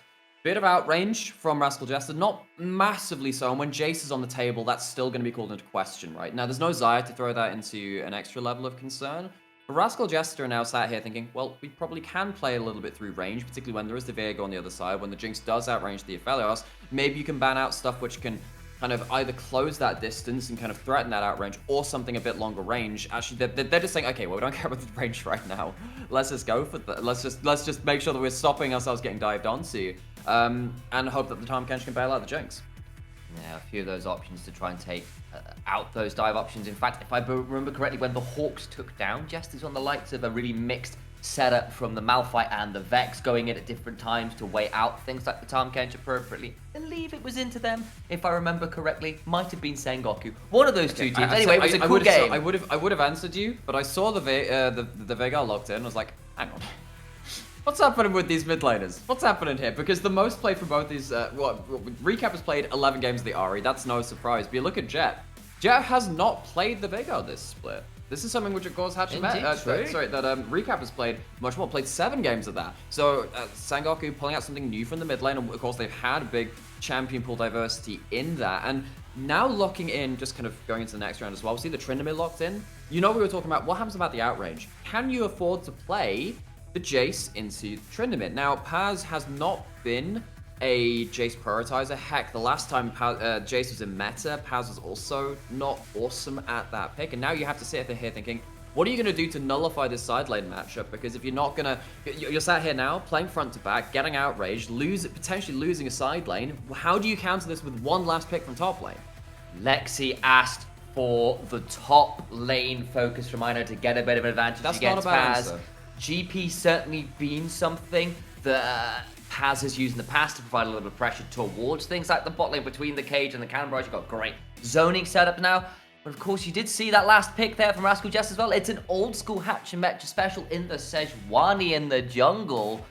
Speaker 6: bit of outrange from Rascal Jester, not massively so. And when Jace is on the table, that's still going to be called into question, right? Now, there's no Xayah to throw that into an extra level of concern. But Rascal Jester are now sat here thinking, well, we probably can play a little bit through range, particularly when there is the Viego on the other side. When the Jinx does outrange the Aphelios, maybe you can ban out stuff which can kind of either close that distance and kind of threaten that outrange, or something a bit longer range. Actually, they're just saying, okay, well, we don't care about the range right now. Let's just go for that. Let's just make sure that we're stopping ourselves getting dived onto, and hope that the Tahm Kench can bail out the Jinx.
Speaker 5: Yeah, a few of those options to try and take out those dive options. In fact, if I remember correctly, when the Hawks took down Jesters on the likes of a really mixed setup from the Malphite and the Vex going in at different times to weigh out things like the Tahm Kench appropriately. I believe it was into them, if I remember correctly. Might have been Sengoku. One of those two teams. Anyway, it was a cool game.
Speaker 6: I would have answered you, but I saw the Veigar locked in and was like, hang on. What's happening with these mid laners? What's happening here? Because the most played for both these, Recap has played 11 games of the Ahri. That's no surprise. But you look at Jet. Jet has not played the Veigar this split. This is something which, of course, Recap has played much more. Played 7 games of that. So Sengoku pulling out something new from the mid lane, and of course they've had a big champion pool diversity in that. And now locking in, just kind of going into the next round as well. We see the Tryndamere locked in. We were talking about what happens about the outrange. Can you afford to play the Jace into Tryndamere? Now, Paz has not been a Jace prioritizer. Heck, the last time Jace was in meta, Paz was also not awesome at that pick. And now you have to sit here thinking, what are you going to do to nullify this side lane matchup? Because if you're not going to... You're sat here now, playing front to back, getting outraged, potentially losing a side lane. How do you counter this with one last pick from top lane?
Speaker 5: Lexi asked for the top lane focus from Ino to get a bit of an advantage against Paz. GP certainly been something that Paz has used in the past to provide a little bit of pressure towards things like the bot lane between the cage and the cannon barrage. You've got great zoning setup now. But of course, you did see that last pick there from Rascal Jester as well. It's an old school Hachimecha special in the Sejuani in the jungle.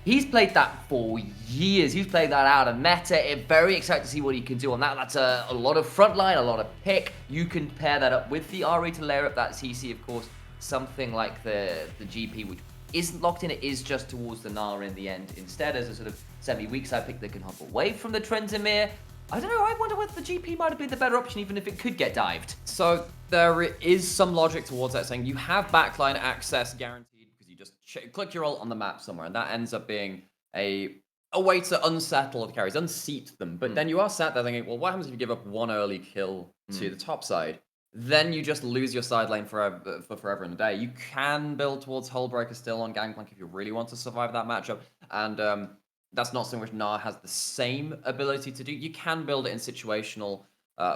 Speaker 5: He's played that for years. He's played that out of meta. Very excited to see what he can do on that. That's a lot of frontline, a lot of pick. You can pair that up with the RE to layer up that CC, of course. Something like the GP, which isn't locked in. It is just towards the Gnar in the end. Instead, as a sort of semi-weak side pick that can hop away from the Trendemir. I don't know. I wonder whether the GP might have been the better option, even if it could get dived.
Speaker 6: So there is some logic towards that, saying you have backline access guaranteed because you just click your ult on the map somewhere, and that ends up being a way to unsettle the carries, unseat them. But then you are sat there thinking, well, what happens if you give up one early kill to the top side? Then you just lose your side lane forever and a day. You can build towards Hullbreaker still on Gangplank if you really want to survive that matchup, and that's not something which Gnar has the same ability to do. You can build it in situational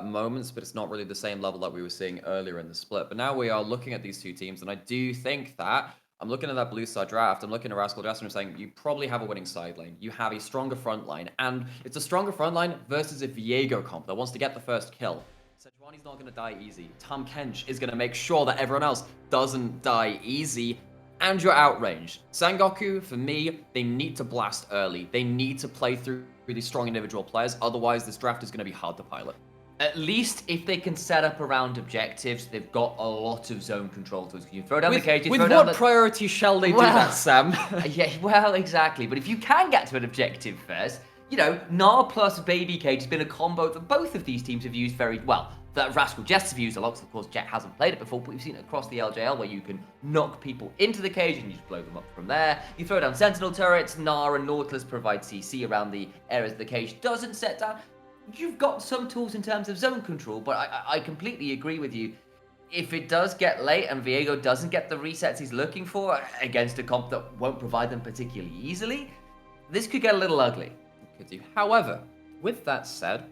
Speaker 6: moments, but it's not really the same level that we were seeing earlier in the split. But now we are looking at these two teams, and I do think that I'm looking at that blue side draft. I'm looking at Rascal Jester and saying you probably have a winning side lane. You have a stronger front line, and it's a stronger front line versus a Viego comp that wants to get the first kill. Sejuani's not going to die easy. Tahm Kench is going to make sure that everyone else doesn't die easy. And you're outranged. Sangoku, for me, they need to blast early. They need to play through really strong individual players. Otherwise, this draft is going to be hard to pilot.
Speaker 5: At least if they can set up around objectives, they've got a lot of zone control tools. You throw down the cage,
Speaker 6: with what priority shall they do that, Sam?
Speaker 5: Yeah, well, exactly. But if you can get to an objective first, you know, Gnar plus Baby Cage has been a combo that both of these teams have used very well. That Rascal Jets have used a lot, so of course Jet hasn't played it before, but we've seen it across the LJL where you can knock people into the cage and you just blow them up from there. You throw down Sentinel turrets, Gnar and Nautilus provide CC around the areas the cage doesn't set down. You've got some tools in terms of zone control, but I completely agree with you. If it does get late and Viego doesn't get the resets he's looking for against a comp that won't provide them particularly easily, this could get a little ugly.
Speaker 6: Could do. However, with that said,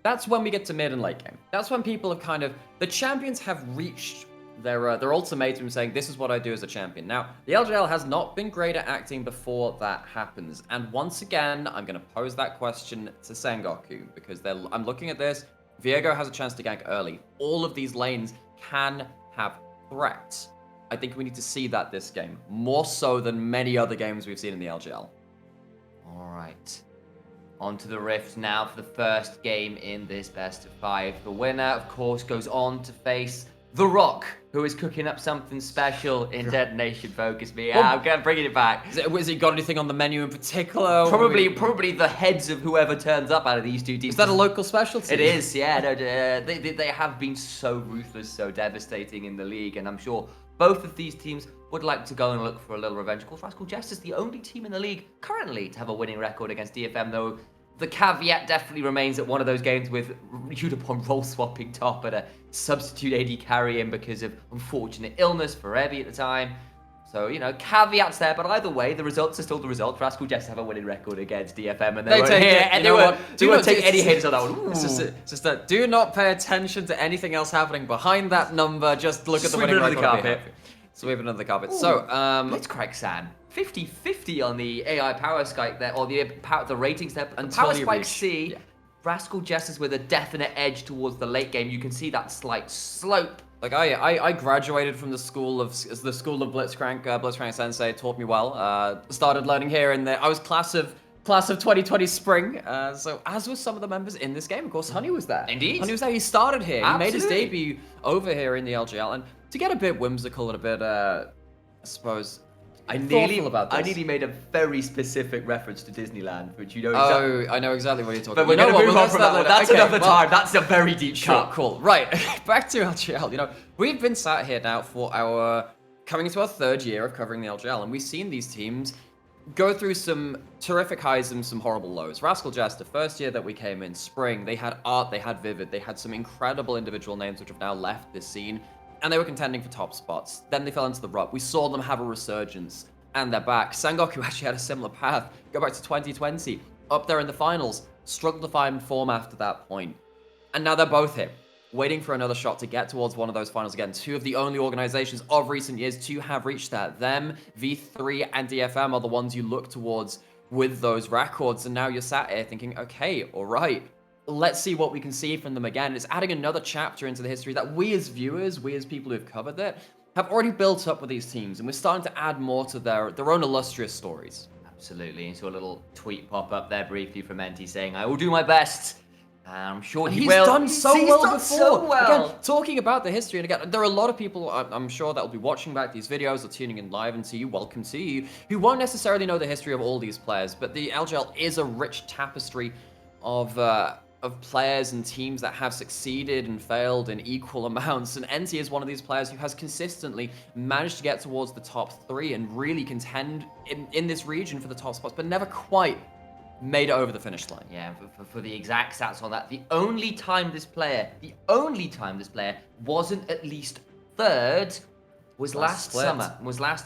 Speaker 6: that's when we get to mid and late game. That's when people have kind of... The champions have reached their ultimatum saying, this is what I do as a champion. Now, the LJL has not been great at acting before that happens. And once again, I'm going to pose that question to Sangoku, because I'm looking at this. Viego has a chance to gank early. All of these lanes can have threats. I think we need to see that this game, more so than many other games we've seen in the LJL.
Speaker 5: All right. On to the Rift now for the first game in this best of 5. The winner, of course, goes on to face The Rock, who is cooking up something special in Detonation Focus Me. I'm bringing it back.
Speaker 6: Has he got anything on the menu in particular?
Speaker 5: Probably the heads of whoever turns up out of these two teams.
Speaker 6: Is that a local specialty?
Speaker 5: It is, yeah. No, they have been so ruthless, so devastating in the league, and I'm sure both of these teams would like to go and look for a little revenge. Of course, Rascal Jester is the only team in the league currently to have a winning record against DFM, though the caveat definitely remains that one of those games with Udapon role swapping top and a substitute AD carrying because of unfortunate illness for Ebi at the time. So, you know, caveats there, but either way, the results are still the results. Rascal Jester have a winning record against DFM, and they won't take any hits on that one.
Speaker 6: It's just that do not pay attention to anything else happening behind that number. Just look at the winning record.
Speaker 5: Sweep it under the carpet.
Speaker 6: Sweep it under the carpet.
Speaker 5: Ooh,
Speaker 6: so,
Speaker 5: Blitzcrank San. 50-50 on the AI Power Spike there, or the ratings there.
Speaker 6: Until
Speaker 5: Power
Speaker 6: you
Speaker 5: Spike
Speaker 6: reach.
Speaker 5: C,
Speaker 6: Yeah.
Speaker 5: Rascal Jesters with a definite edge towards the late game. You can see that slight slope.
Speaker 6: Like I graduated from the school of Blitzcrank. Blitzcrank Sensei taught me well. Started learning here in the. I was class of 2020 spring. So as was some of the members in this game. Of course, Honey was there.
Speaker 5: Indeed.
Speaker 6: Honey was there. He started here.
Speaker 5: Absolutely.
Speaker 6: He made his debut over here in the LGL, and to get a bit whimsical and a bit, I suppose.
Speaker 5: I nearly made a very specific reference to Disneyland, which you know exactly.
Speaker 6: Oh, I know exactly what you're talking
Speaker 5: But we're
Speaker 6: about.
Speaker 5: going to move on from that one. That's another
Speaker 6: well,
Speaker 5: time. That's a very deep cut.
Speaker 6: Cool. Right. Back to LGL. You know, we've been sat here now for coming into our 3rd year of covering the LGL, and we've seen these teams go through some terrific highs and some horrible lows. Rascal Jester, first year that we came in, spring, they had Art, they had Vivid, they had some incredible individual names which have now left this scene, and they were contending for top spots. Then they fell into the rut. We saw them have a resurgence, and they're back. Sangoku actually had a similar path. Go back to 2020, up there in the finals, struggled to find form after that point. And now they're both here, waiting for another shot to get towards one of those finals again. Two of the only organizations of recent years to have reached that. Them, V3, and DFM are the ones you look towards with those records. And now you're sat here thinking, okay, all right, let's see what we can see from them again. It's adding another chapter into the history that we as viewers, we as people who've covered it, have already built up with these teams. And we're starting to add more to their own illustrious stories.
Speaker 5: Absolutely. And saw a little tweet pop up there briefly from NT saying, "I will do my best." I'm sure he
Speaker 6: He's
Speaker 5: will.
Speaker 6: done so
Speaker 5: He's
Speaker 6: well
Speaker 5: done
Speaker 6: before.
Speaker 5: so well.
Speaker 6: Again, talking about the history, and again, there are a lot of people I'm sure that will be watching back these videos or tuning in live and see you, welcome to you, who won't necessarily know the history of all these players, but the LGL is a rich tapestry of players and teams that have succeeded and failed in equal amounts, and NT is one of these players who has consistently managed to get towards the top 3 and really contend in this region for the top spots, but never quite made it over the finish line.
Speaker 5: Yeah, for the exact stats on that, the only time this player wasn't at least third was last
Speaker 6: split.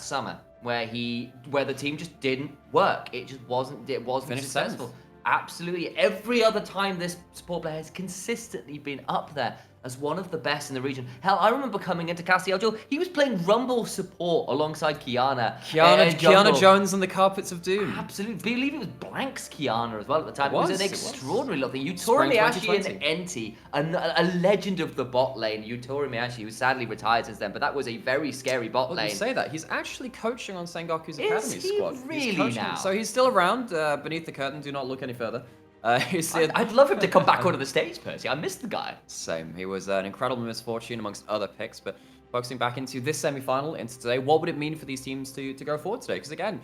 Speaker 5: summer, where the team just didn't work. It wasn't
Speaker 6: Finished
Speaker 5: successful.
Speaker 6: 7th.
Speaker 5: Absolutely. Every other time this support player has consistently been up there as one of the best in the region. Hell, I remember coming into Castiel, he was playing Rumble support alongside Kiana.
Speaker 6: Kiana Jones on the Carpets of Doom.
Speaker 5: Absolutely. Believe it was Blanks Kiana as well at the time. It was an extraordinary looking. Yutori
Speaker 6: Spring
Speaker 5: Miyashi and NT, a legend of the bot lane. Yutori Miyashi, who sadly retired since then, but that was a very scary bot
Speaker 6: Well,
Speaker 5: lane.
Speaker 6: you say that. He's actually coaching on Sengoku's Academy
Speaker 5: he
Speaker 6: squad.
Speaker 5: really
Speaker 6: He's coaching.
Speaker 5: now?
Speaker 6: So he's still around beneath the curtain. Do not look any further.
Speaker 5: I'd love him to come back onto the stage, Percy. I missed the guy.
Speaker 6: Same. He was an incredible misfortune amongst other picks, but focusing back into this semi-final, into today, what would it mean for these teams to go forward today? Because again,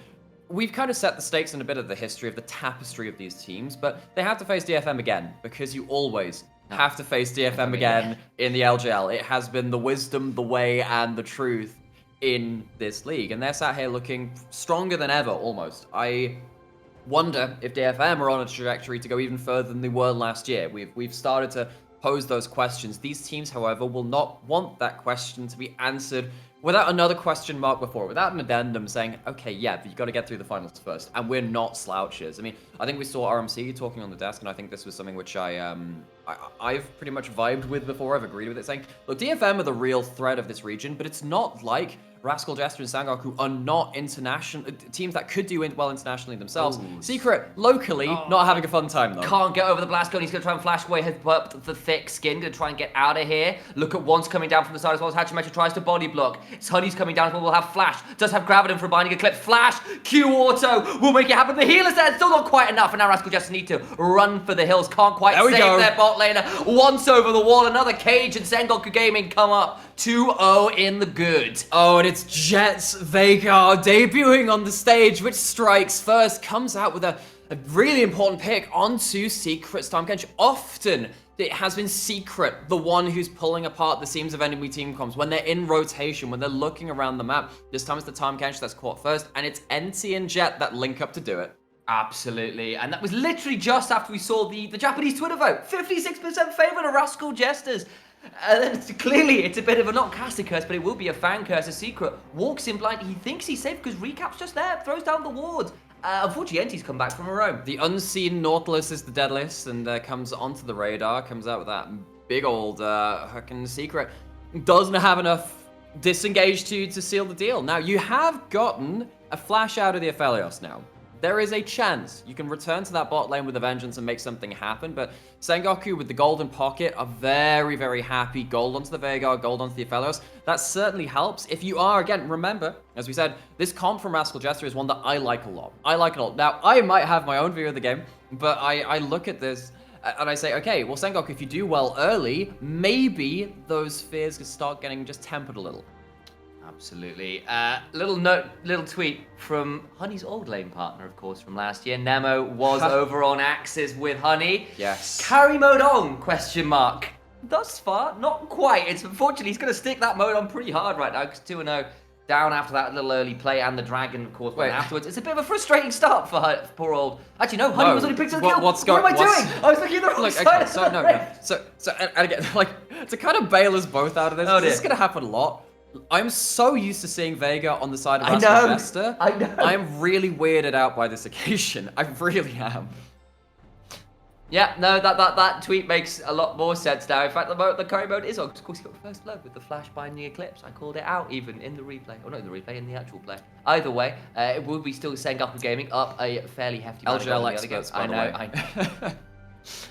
Speaker 6: we've kind of set the stakes in a bit of the history of the tapestry of these teams, but they have to face DFM again, because you always have to face DFM again in the LGL. It has been the wisdom, the way, and the truth in this league, and they're sat here looking stronger than ever, almost. I wonder if DFM are on a trajectory to go even further than they were last year. We've started to pose those questions. These teams, however, will not want that question to be answered without another question mark before it, without an addendum saying, okay, yeah, you've got to get through the finals first, and we're not slouches. I mean, I think we saw RMC talking on the desk, and I think this was something which I've pretty much vibed with before, I've agreed with it, saying, look, DFM are the real threat of this region, but it's not like Rascal Jester and Sangoku are not international teams that could do well internationally themselves.
Speaker 5: Ooh.
Speaker 6: Secret, locally, not having a fun time though.
Speaker 5: Can't get over the blast gun. He's going to try and flash away his the thick skin. Going to try and get out of here. Look at Once coming down from the side as well as Hachimetra tries to body block. Honey's coming down as well. Will have flash. Does have Graviton for binding a clip. Flash. Q auto. Will make it happen. The healer's there. Still not quite enough. And now Rascal just need to run for the hills. Can't quite save their bot laner. Once over the wall. Another cage and Sengoku Gaming come up 2-0 in the good.
Speaker 6: Oh, and it's Jets Veigar debuting on the stage, which strikes first, comes out with a really important pick onto Secret Tahm Kench. Often, it has been Secret, the one who's pulling apart the seams of enemy team comms. When they're in rotation, when they're looking around the map, this time it's the Tahm Kench that's caught first, and it's NT and Jet that link up to do it.
Speaker 5: Absolutely, and that was literally just after we saw the Japanese Twitter vote. 56% favour to Rascal Jesters. And then clearly it's a bit of a not casting curse, but it will be a fan curse. A Secret walks in blind. He thinks he's safe because Recap's just there, throws down the ward. Unfortunately, NT's come back from her own.
Speaker 6: The unseen Nautilus is the deadliest and comes onto the radar, comes out with that big old hook, and Secret doesn't have enough disengage to seal the deal. Now, you have gotten a flash out of the Aphelios now. There is a chance you can return to that bot lane with a vengeance and make something happen, but Sengoku with the golden pocket are very, very happy. Gold onto the Veigar, gold onto the Aphelios. That certainly helps. If you are, again, remember, as we said, this comp from Rascal Jester is one that I like a lot. I like it a lot. Now, I might have my own view of the game, but I look at this and I say, okay, well, Sengoku, if you do well early, maybe those fears could start getting just tempered a little.
Speaker 5: Absolutely. Little tweet from Honey's old lane partner, of course, from last year. Nemo was over on Axis with Honey.
Speaker 6: Yes.
Speaker 5: Carry mode on, question mark. Thus far, not quite. It's unfortunately, he's going to stick that mode on pretty hard right now, because 2-0 down after that little early play, and the Dragon, of course, went afterwards. It's a bit of a frustrating start for poor old... Actually, no, Honey was only picked up the kill. What am I doing? I was looking at the wrong side.
Speaker 6: So, and again, like, to kind of bail us both out of this, this is going to happen a lot. I'm so used to seeing Veigar on the side of Rascal Jester.
Speaker 5: I know.
Speaker 6: I'm really weirded out by this occasion. I really am.
Speaker 5: Yeah, no, that tweet makes a lot more sense now. In fact, the curry mode is on. Of course, he got first blood with the flash binding eclipse. I called it out even in the replay. Or not in the replay, in the actual play. Either way, it will be still Sengoku Gaming up a fairly hefty
Speaker 6: LGL experts, by the way.
Speaker 5: I know.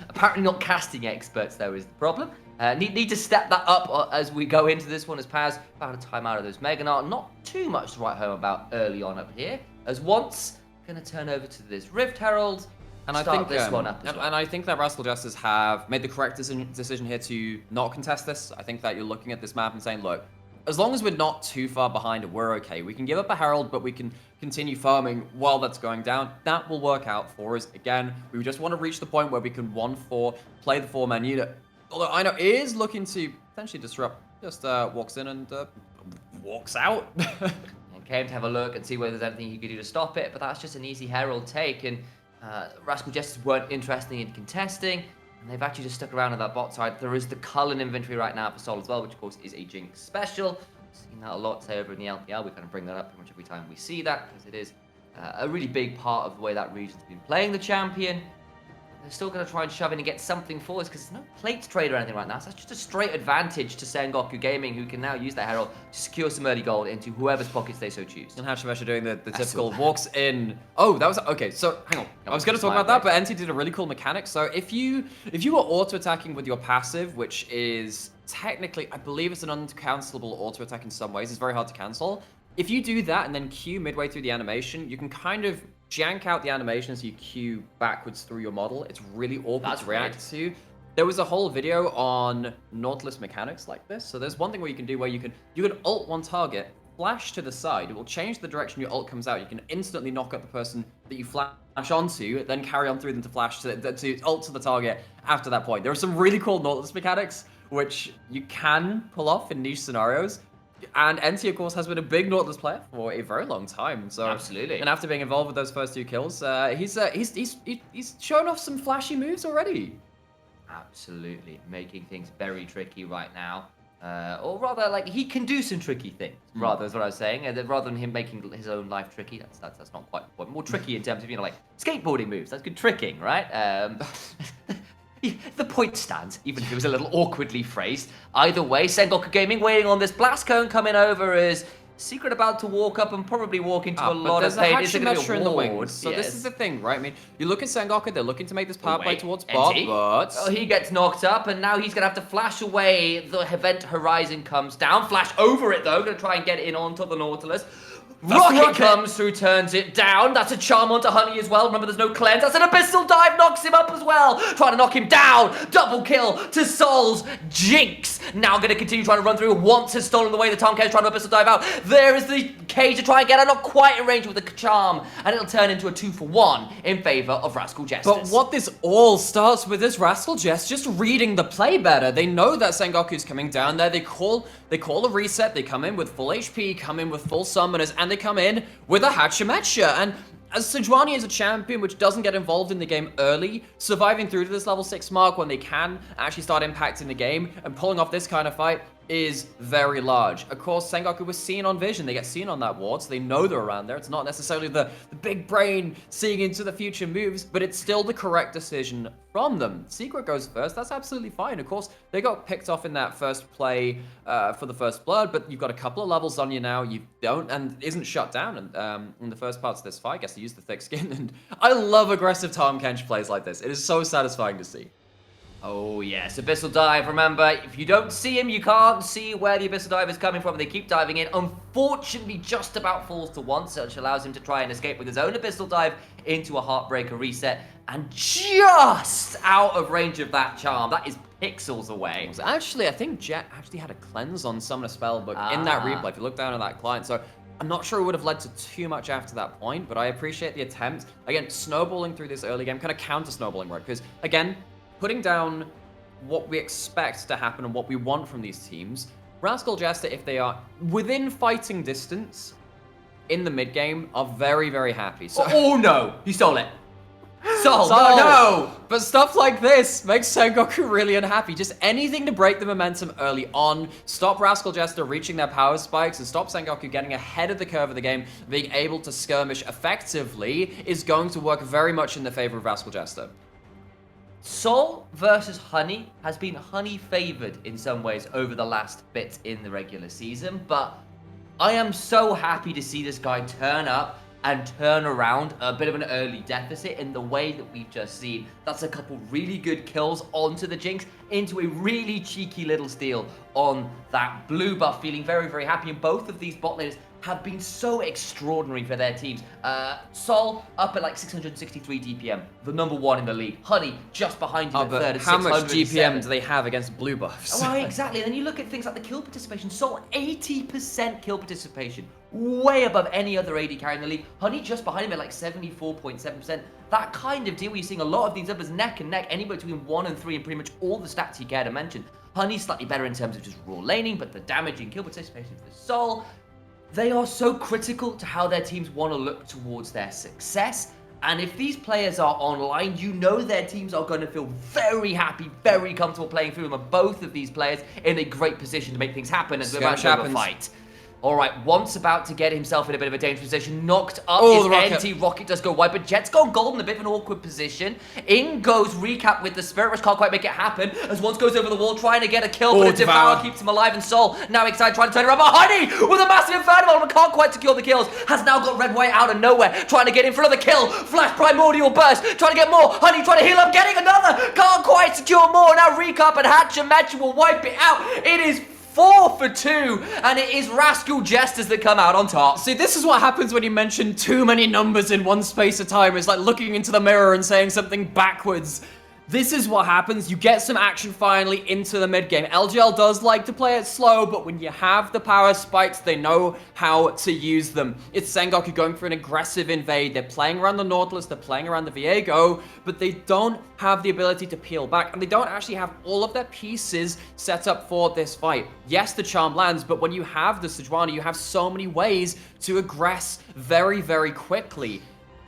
Speaker 5: Apparently not casting experts, though, is the problem. Need to step that up as we go into this one, as Paz found a time out of those Mega Gnar. Not too much to write home about early on up here, as Once Gonna turn over to this Rift Herald.
Speaker 6: And I
Speaker 5: start
Speaker 6: think
Speaker 5: this one up as well.
Speaker 6: and I think that Rascal Jesters have made the correct decision here to not contest this. I think that you're looking at this map and saying, look, as long as we're not too far behind, we're okay. We can give up a Herald, but we can continue farming while that's going down. That will work out for us. Again, we just want to reach the point where we can 1-4, play the 4-man unit. Although I know is looking to potentially disrupt. Just walks in and walks out.
Speaker 5: And came to have a look and see whether there's anything he could do to stop it, but that's just an easy Herald take, and Rascal Jesters weren't interested in contesting, and they've actually just stuck around on that bot side. There is the Cullen inventory right now for Sol as well, which of course is a Jinx special. Seen that a lot, say, over in the LPL. We kind of bring that up pretty much every time we see that, because it is a really big part of the way that region's been playing the champion. They're still going to try and shove in and get something for us, because there's no plates trade or anything right now. So that's just a straight advantage to Sengoku Gaming, who can now use their Herald to secure some early gold into whoever's pockets they so choose.
Speaker 6: And Hachimesh doing the typical walks in. Oh, that was okay. So hang on, I was going to talk about that, but NT did a really cool mechanic. So if you are auto attacking with your passive, which is technically, I believe it's an uncancelable auto attack in some ways. It's very hard to cancel. If you do that and then Q midway through the animation, you can kind of jank out the animation as you Q backwards through your model. It's really awkward to react to. There was a whole video on Nautilus mechanics like this. So there's one thing where you can do where you can ult one target, flash to the side. It will change the direction your ult comes out. You can instantly knock out the person that you flash onto, then carry on through them to flash to ult to the target after that point. There are some really cool Nautilus mechanics which you can pull off in niche scenarios. And NT, of course, has been a big Nautilus player for a very long time. So
Speaker 5: absolutely.
Speaker 6: And after being involved with those first 2 kills, he's shown off some flashy moves already.
Speaker 5: Absolutely, making things very tricky right now. Or rather, like, he can do some tricky things, rather, is what I was saying. And rather than him making his own life tricky, that's not quite the point. More tricky in terms of, like, skateboarding moves. That's good tricking, right? The point stands, even if it was a little awkwardly phrased. Either way, Sengoku Gaming waiting on this blast cone coming over as Secret about to walk up and probably walk into a lot of pain.
Speaker 6: There's a Hachimesh in the wings. So this is the thing, right? I mean, you look at Sengoku, they're looking to make this power play towards bot, but...
Speaker 5: Oh, he gets knocked up, and now he's going to have to flash away. The event horizon comes down. Flash over it, though. Going to try and get in onto the Nautilus. Rocket comes through, turns it down. That's a charm onto Honey as well. Remember, there's no cleanse. That's an Abyssal Dive, knocks him up as well. Trying to knock him down. Double kill to Sol's Jinx. Now going to continue trying to run through. Once has stolen away the Tahm Kench, trying to Abyssal Dive out. There is the cage to try and get her. Not quite in range with the charm. And it'll turn into a 2-for-1 in favor of Rascal Jesters.
Speaker 6: But what this all starts with is Rascal Jest just reading the play better. They know that Sengoku's coming down there. They call a reset. They come in with full HP, come in with full summoners, and they come in with a Hachimecha. And as Sejuani is a champion which doesn't get involved in the game early, surviving through to this level 6 mark when they can actually start impacting the game and pulling off this kind of fight is very large. Of course, Sengoku was seen on vision. They get seen on that ward, so they know they're around there. It's not necessarily the big brain seeing into the future moves, but it's still the correct decision from them. Secret goes first. That's absolutely fine. Of course, they got picked off in that first play for the first blood, but you've got a couple of levels on you now. You don't, and isn't shut down in the first parts of this fight. I guess they used the thick skin, and I love aggressive Tahm Kench plays like this. It is so satisfying to see.
Speaker 5: Oh yes, Abyssal Dive. Remember, if you don't see him, you can't see where the Abyssal Dive is coming from. They keep diving in. Unfortunately, just about falls to one, which allows him to try and escape with his own Abyssal Dive into a Heartbreaker reset. And just out of range of that charm. That is pixels away.
Speaker 6: Actually, I think Jet actually had a cleanse on Summon a Spellbook in that replay. If you look down at that client, so I'm not sure it would have led to too much after that point, but I appreciate the attempt. Again, snowballing through this early game, kind of counter snowballing work, because again, putting down what we expect to happen and what we want from these teams, Rascal Jester, if they are within fighting distance in the mid game, are very, very happy. So,
Speaker 5: oh no, he stole it.
Speaker 6: Sol, no! But stuff like this makes Sengoku really unhappy. Just anything to break the momentum early on, stop Rascal Jester reaching their power spikes, and stop Sengoku getting ahead of the curve of the game, being able to skirmish effectively is going to work very much in the favor of Rascal Jester.
Speaker 5: Sol versus Honey has been Honey favored in some ways over the last bit in the regular season, but I am so happy to see this guy turn up and turn around a bit of an early deficit in the way that we've just seen. That's a couple really good kills onto the Jinx, into a really cheeky little steal on that blue buff, feeling very, very happy. And both of these bot laners have been so extraordinary for their teams. Sol up at like 663 DPM, the #1 in the league. Honey just behind him at
Speaker 6: But
Speaker 5: third at
Speaker 6: how much
Speaker 5: 607.
Speaker 6: GPM do they have against blue buffs?
Speaker 5: Well, exactly. And then you look at things like the kill participation. Sol 80% kill participation, way above any other AD carry in the league. Honey just behind him at like 74.7%. That kind of deal where you're seeing a lot of these numbers neck and neck, anywhere between 1 and 3 in pretty much all the stats you care to mention. Honey's slightly better in terms of just raw laning, but the damage and kill participation for Sol, they are so critical to how their teams want to look towards their success. And if these players are online, you know their teams are going to feel very happy, very comfortable playing through them. And both of these players in a great position to make things happen as we're about to have a fight. All right, Once about to get himself in a bit of a dangerous position. Knocked up his NT. Rocket does go wide, but Jet's gone gold in a bit of an awkward position. In goes Recap with the Spirit Rush. Can't quite make it happen as Once goes over the wall trying to get a kill, but a Devour keeps him alive. And Sol now excited trying to turn around. But Honey with a massive Inferno but can't quite secure the kills. Has now got Red White out of nowhere, trying to get in for another kill. Flash Primordial Burst, trying to get more. Honey trying to heal up, getting another. Can't quite secure more. Now Recap and Hatchemetcha will wipe it out. It is 4 for 2, and it is Rascal Jesters that come out on top.
Speaker 6: See, this is what happens when you mention too many numbers in one space of time. It's like looking into the mirror and saying something backwards. This is what happens. You get some action finally into the mid game. LGL does like to play it slow, but when you have the power spikes, they know how to use them. It's Sengoku going for an aggressive invade. They're playing around the Nautilus, they're playing around the Viego, but they don't have the ability to peel back, and they don't actually have all of their pieces set up for this fight. Yes, the charm lands, but when you have the Sejuani, you have so many ways to aggress very, very quickly.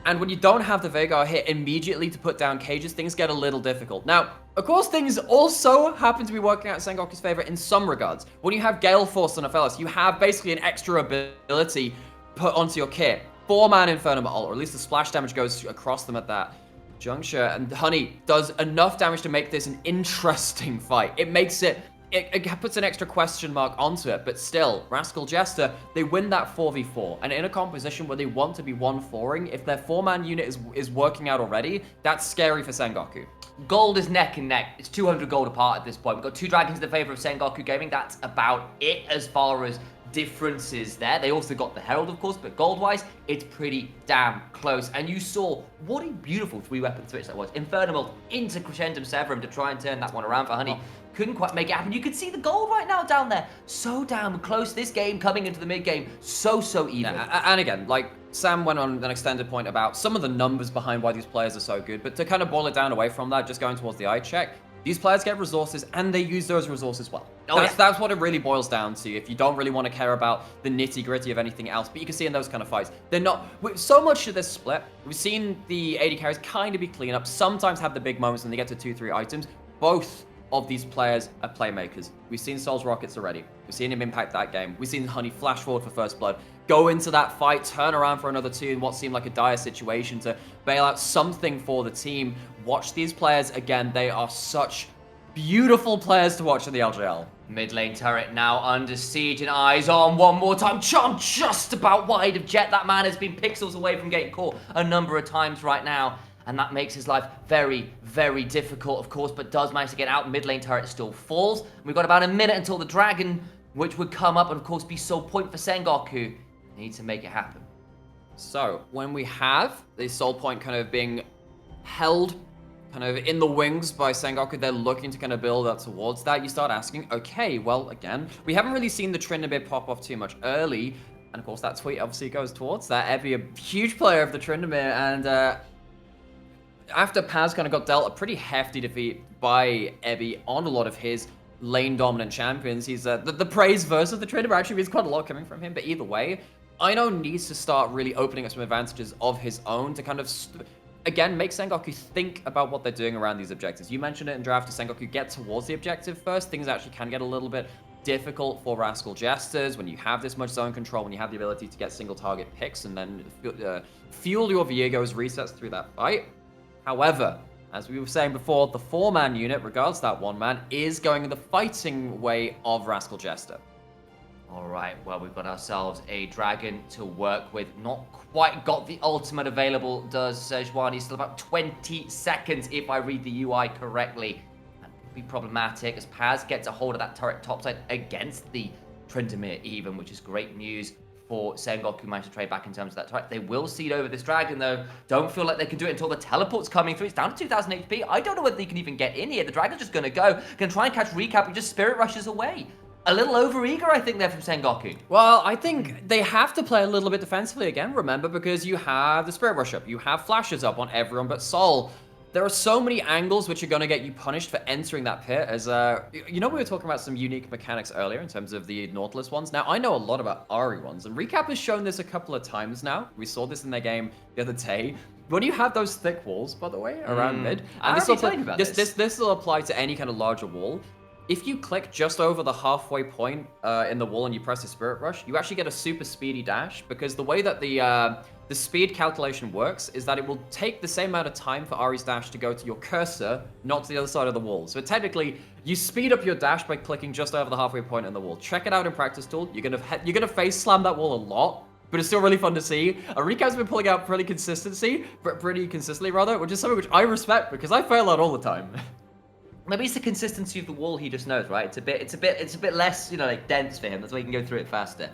Speaker 6: And when you don't have the Veigar hit immediately to put down cages, things get a little difficult. Now, of course, things also happen to be working out in Sengoku's favor in some regards. When you have Gale Force on Aphelios, you have basically an extra ability put onto your kit. 4-man Inferno ult, or at least the splash damage goes across them at that juncture. And Honey does enough damage to make this an interesting fight. It makes it... It puts an extra question mark onto it, but still, Rascal Jester, they win that 4v4, and in a composition where they want to be 1-4ing, if their 4-man unit is working out already, that's scary for Sengoku.
Speaker 5: Gold is neck and neck. It's 200 gold apart at this point. We've got 2 dragons in the favor of Sengoku Gaming. That's about it as far as differences there. They also got the Herald, of course, but gold-wise, it's pretty damn close. And you saw what a beautiful 3-weapon switch that was. Infernal into Crescendum Severum to try and turn that one around for Honey. Couldn't quite make it happen. You can see the gold right now down there. So damn close. This game coming into the mid-game, so even.
Speaker 6: Yeah, and again, like Sam went on an extended point about some of the numbers behind why these players are so good, but to kind of boil it down away from that, just going towards the eye check, these players get resources and they use those resources well. That's what it really boils down to. If you don't really want to care about the nitty-gritty of anything else, but you can see in those kind of fights, they're not... So much of this split, we've seen the AD carries kind of be clean up, sometimes have the big moments when they get to 2-3 items. Both of these players are playmakers. We've seen Sol's Rockets already. We've seen him impact that game. We've seen Honey flash forward for first blood, go into that fight, turn around for another 2 in what seemed like a dire situation to bail out something for the team. Watch these players again. They are such beautiful players to watch in the LGL.
Speaker 5: Mid lane turret now under siege and eyes on one more time. Charm just about wide of Jet. That man has been pixels away from getting caught a number of times right now. And that makes his life very, very difficult, of course, but does manage to get out. Mid lane turret still falls. We've got about a minute until the dragon, which would come up and, of course, be soul point for Sengoku. Need to make it happen.
Speaker 6: So, when we have the soul point kind of being held kind of in the wings by Sengoku, they're looking to kind of build up towards that. You start asking, okay, well, again, we haven't really seen the Tryndamere pop off too much early. And, of course, that tweet obviously goes towards that. Ebby, a huge player of the Tryndamere, and... after Paz kind of got dealt a pretty hefty defeat by Ebby on a lot of his lane-dominant champions, he's the praise verse of the Tryndamere actually means quite a lot coming from him, but either way, Ino needs to start really opening up some advantages of his own to kind of, again, make Sengoku think about what they're doing around these objectives. You mentioned it in draft, to Sengoku get towards the objective first, things actually can get a little bit difficult for Rascal Jesters when you have this much zone control, when you have the ability to get single target picks and then fuel your Viego's resets through that fight. However, as we were saying before, the 4-man unit, regards that 1-man, is going the fighting way of Rascal Jester.
Speaker 5: All right, well, we've got ourselves a dragon to work with. Not quite got the ultimate available, does Sejuani. Still about 20 seconds, if I read the UI correctly. That could be problematic, as Paz gets a hold of that turret topside against the Tryndamere even, which is great news for Sengoku manage to trade back in terms of that type. They will seed over this dragon, though. Don't feel like they can do it until the teleport's coming through. It's down to 2,000 HP. I don't know whether they can even get in here. The dragon's just going to go. Going to try and catch Recap, and just Spirit Rushes away. A little over-eager, I think, there from Sengoku.
Speaker 6: Well, I think they have to play a little bit defensively again, remember, because you have the Spirit Rush up, you have flashes up on everyone but Sol. There are so many angles which are going to get you punished for entering that pit. As we were talking about some unique mechanics earlier in terms of the Nautilus ones. Now, I know a lot about Ahri ones, and Recap has shown this a couple of times now. We saw this in their game the other day. When you have those thick walls, by the way, around mid, and this will apply to any kind of larger wall. If you click just over the halfway point in the wall and you press the Spirit Rush, you actually get a super speedy dash, because the way that the speed calculation works is that it will take the same amount of time for Ahri's dash to go to your cursor, not to the other side of the wall. So technically, you speed up your dash by clicking just over the halfway point in the wall. Check it out in practice tool. You're gonna face slam that wall a lot, but it's still really fun to see. Recap's been pulling out pretty consistently, which is something which I respect because I fail out all the time.
Speaker 5: Maybe it's the consistency of the wall he just knows, right? It's a bit less, like dense for him. That's why he can go through it faster.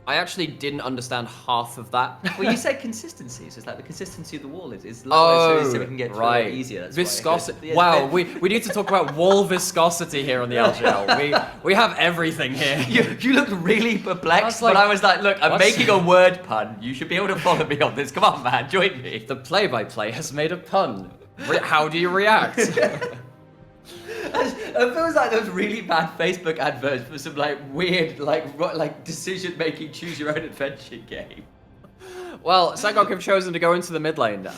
Speaker 6: I actually didn't understand half of that.
Speaker 5: Well, you said consistency, so it's like the consistency of the wall is
Speaker 6: lower,
Speaker 5: so we can get through it easier. That's
Speaker 6: viscosity. Wow, we need to talk about wall viscosity here on the LGL. We have everything here.
Speaker 5: You looked really perplexed, but I was like, look, I'm making a word pun. You should be able to follow me on this. Come on, man, join me.
Speaker 6: The play-by-play has made a pun. How do you react?
Speaker 5: It feels like those really bad Facebook adverts for some weird decision-making, choose-your-own-adventure game.
Speaker 6: Well, Sengoku have chosen to go into the mid lane.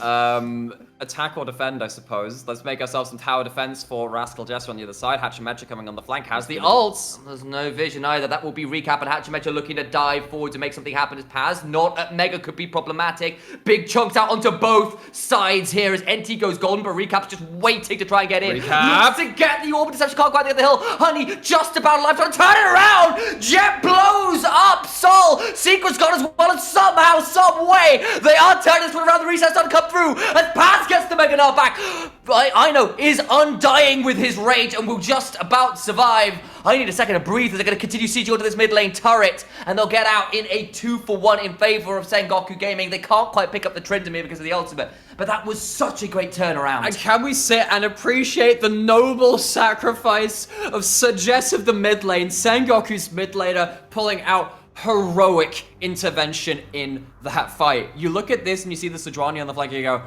Speaker 6: Attack or defend, I suppose. Let's make ourselves some tower defense for Rascal Jester on the other side. Hachimecha coming on the flank has the ults.
Speaker 5: There's no vision either. That will be Recap, and Hachimecha looking to dive forward to make something happen as Paz. Not at Mega could be problematic. Big chunks out onto both sides here as NT goes golden, but Recap's just waiting to try and get in.
Speaker 6: Recap
Speaker 5: Looks to get the orb, deception can't quite get the hill. Honey just about alive, trying to turn it around. Jet blows up Sol. Secret's gone as well, and somehow, some way, they are turning this one around. The reset starting to come through as Paz gets the Mega Nut back. I know is undying with his rage and will just about survive. I need a second to breathe as they're going to continue sieging onto this mid lane turret, and they'll get out in a 2-for-1 in favor of Sengoku Gaming. They can't quite pick up the Tryndamere because of the ultimate, but that was such a great turnaround.
Speaker 6: And can we sit and appreciate the noble sacrifice of Suggest of the mid lane, Sengoku's mid laner pulling out heroic intervention in that fight. You look at this and you see the Sejuani on the flank and you go,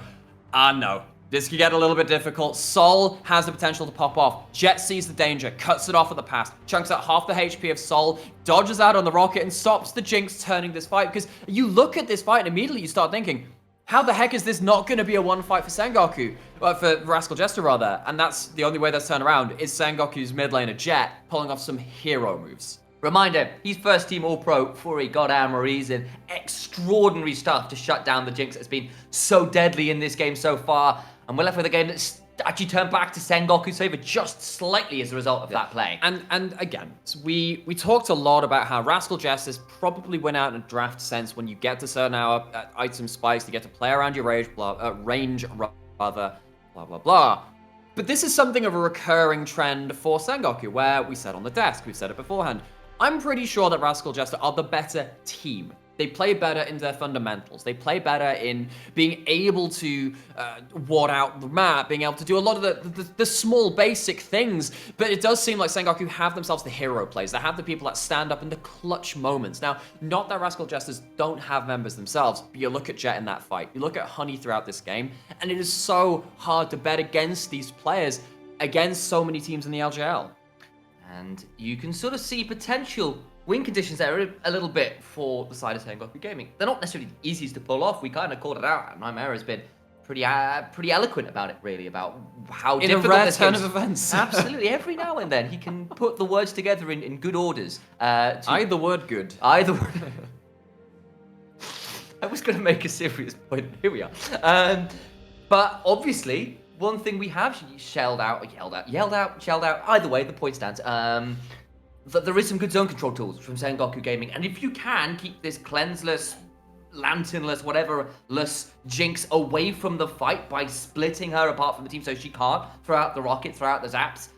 Speaker 6: no. This could get a little bit difficult. Sol has the potential to pop off. Jet sees the danger, cuts it off at the pass, chunks out half the HP of Sol, dodges out on the rocket, and stops the Jinx turning this fight. Because you look at this fight and immediately you start thinking, how the heck is this not going to be a one fight for Sengoku? For Rascal Jester, rather. And that's the only way that's turned around is Sengoku's mid laner Jet pulling off some hero moves.
Speaker 5: Reminder, he's first team All-Pro for a goddamn reason. Extraordinary stuff to shut down the Jinx that's been so deadly in this game so far. And we're left with a game that's actually turned back to Sengoku's favor just slightly as a result of that play.
Speaker 6: And again, we talked a lot about how Rascal Jesters probably win out in a draft sense when you get to certain item spikes, you get to play around your range, blah, blah, blah. But this is something of a recurring trend for Sengoku, where we said on the desk, we've said it beforehand, I'm pretty sure that Rascal Jester are the better team. They play better in their fundamentals. They play better in being able to ward out the map, being able to do a lot of the small basic things. But it does seem like Sengoku have themselves the hero plays. They have the people that stand up in the clutch moments. Now, not that Rascal Jesters don't have members themselves, but you look at Jet in that fight. You look at Honey throughout this game, and it is so hard to bet against these players, against so many teams in the LGL.
Speaker 5: And you can sort of see potential win conditions there a little bit for the side of Sengoku Gaming. They're not necessarily the easiest to pull off. We kind of called it out, and Nightmare has been pretty eloquent about it, really, about how
Speaker 6: in
Speaker 5: difficult
Speaker 6: a rare
Speaker 5: this
Speaker 6: turn
Speaker 5: game's-
Speaker 6: of events.
Speaker 5: Absolutely, every now and then he can put the words together in good orders.
Speaker 6: The word good.
Speaker 5: I was going to make a serious point. Here we are. But obviously, one thing we have yelled out. Either way, the point stands. That there is some good zone control tools from Sengoku Gaming, and if you can keep this cleanseless, lanternless, whatever-less Jinx away from the fight by splitting her apart from the team so she can't throw out the rocket, throw out the zaps,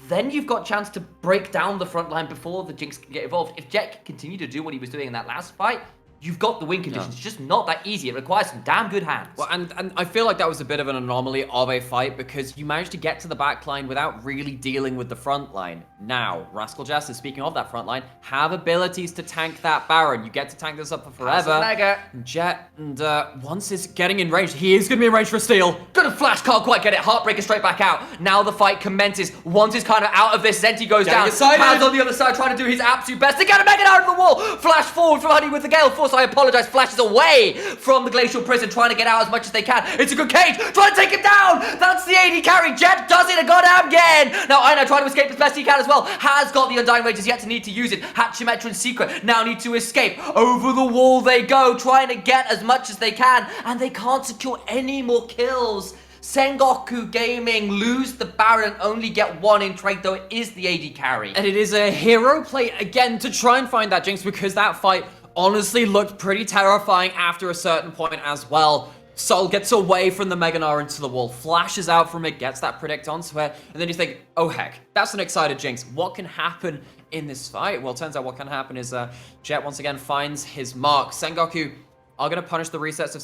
Speaker 5: then you've got a chance to break down the front line before the Jinx can get involved. If Jet can continue to do what he was doing in that last fight, you've got the win conditions. It's just not that easy. It requires some damn good hands.
Speaker 6: Well, and I feel like that was a bit of an anomaly of a fight because you managed to get to the back line without really dealing with the front line. Now, Rascal Jester, speaking of that front line, have abilities to tank that Baron. You get to tank this up for forever.
Speaker 5: Mega.
Speaker 6: Jet, and once it's getting in range, he is going to be in range for a steal.
Speaker 5: Gonna flash, can't quite get it. Heartbreaker straight back out. Now the fight commences. Once is kind of out of this, Zenti goes down. Paz on the other side trying to do his absolute best to get a Mega out of the wall. Flash forward from Honey with the Gale Force. I apologize. Flashes away from the Glacial Prison, trying to get out as much as they can. It's a good cage, trying to take him down. That's the AD carry. Jet does it again. Now Aina trying to escape as best he can as well. Has got the Undying Rage, is yet to need to use it. Hachimetra and Secret now need to escape. Over the wall they go, trying to get as much as they can, and they can't secure any more kills. Sengoku Gaming lose the Baron and only get one in trade, though it is the AD carry.
Speaker 6: And it is a hero play again to try and find that Jinx because that fight honestly looked pretty terrifying after a certain point as well. Sol gets away from the Mega Gnar into the wall, flashes out from it, gets that predict onto her, and then you think, oh heck, that's an excited Jinx. What can happen in this fight? Well, it turns out what can happen is Jet once again finds his mark. Sengoku are going to punish the resets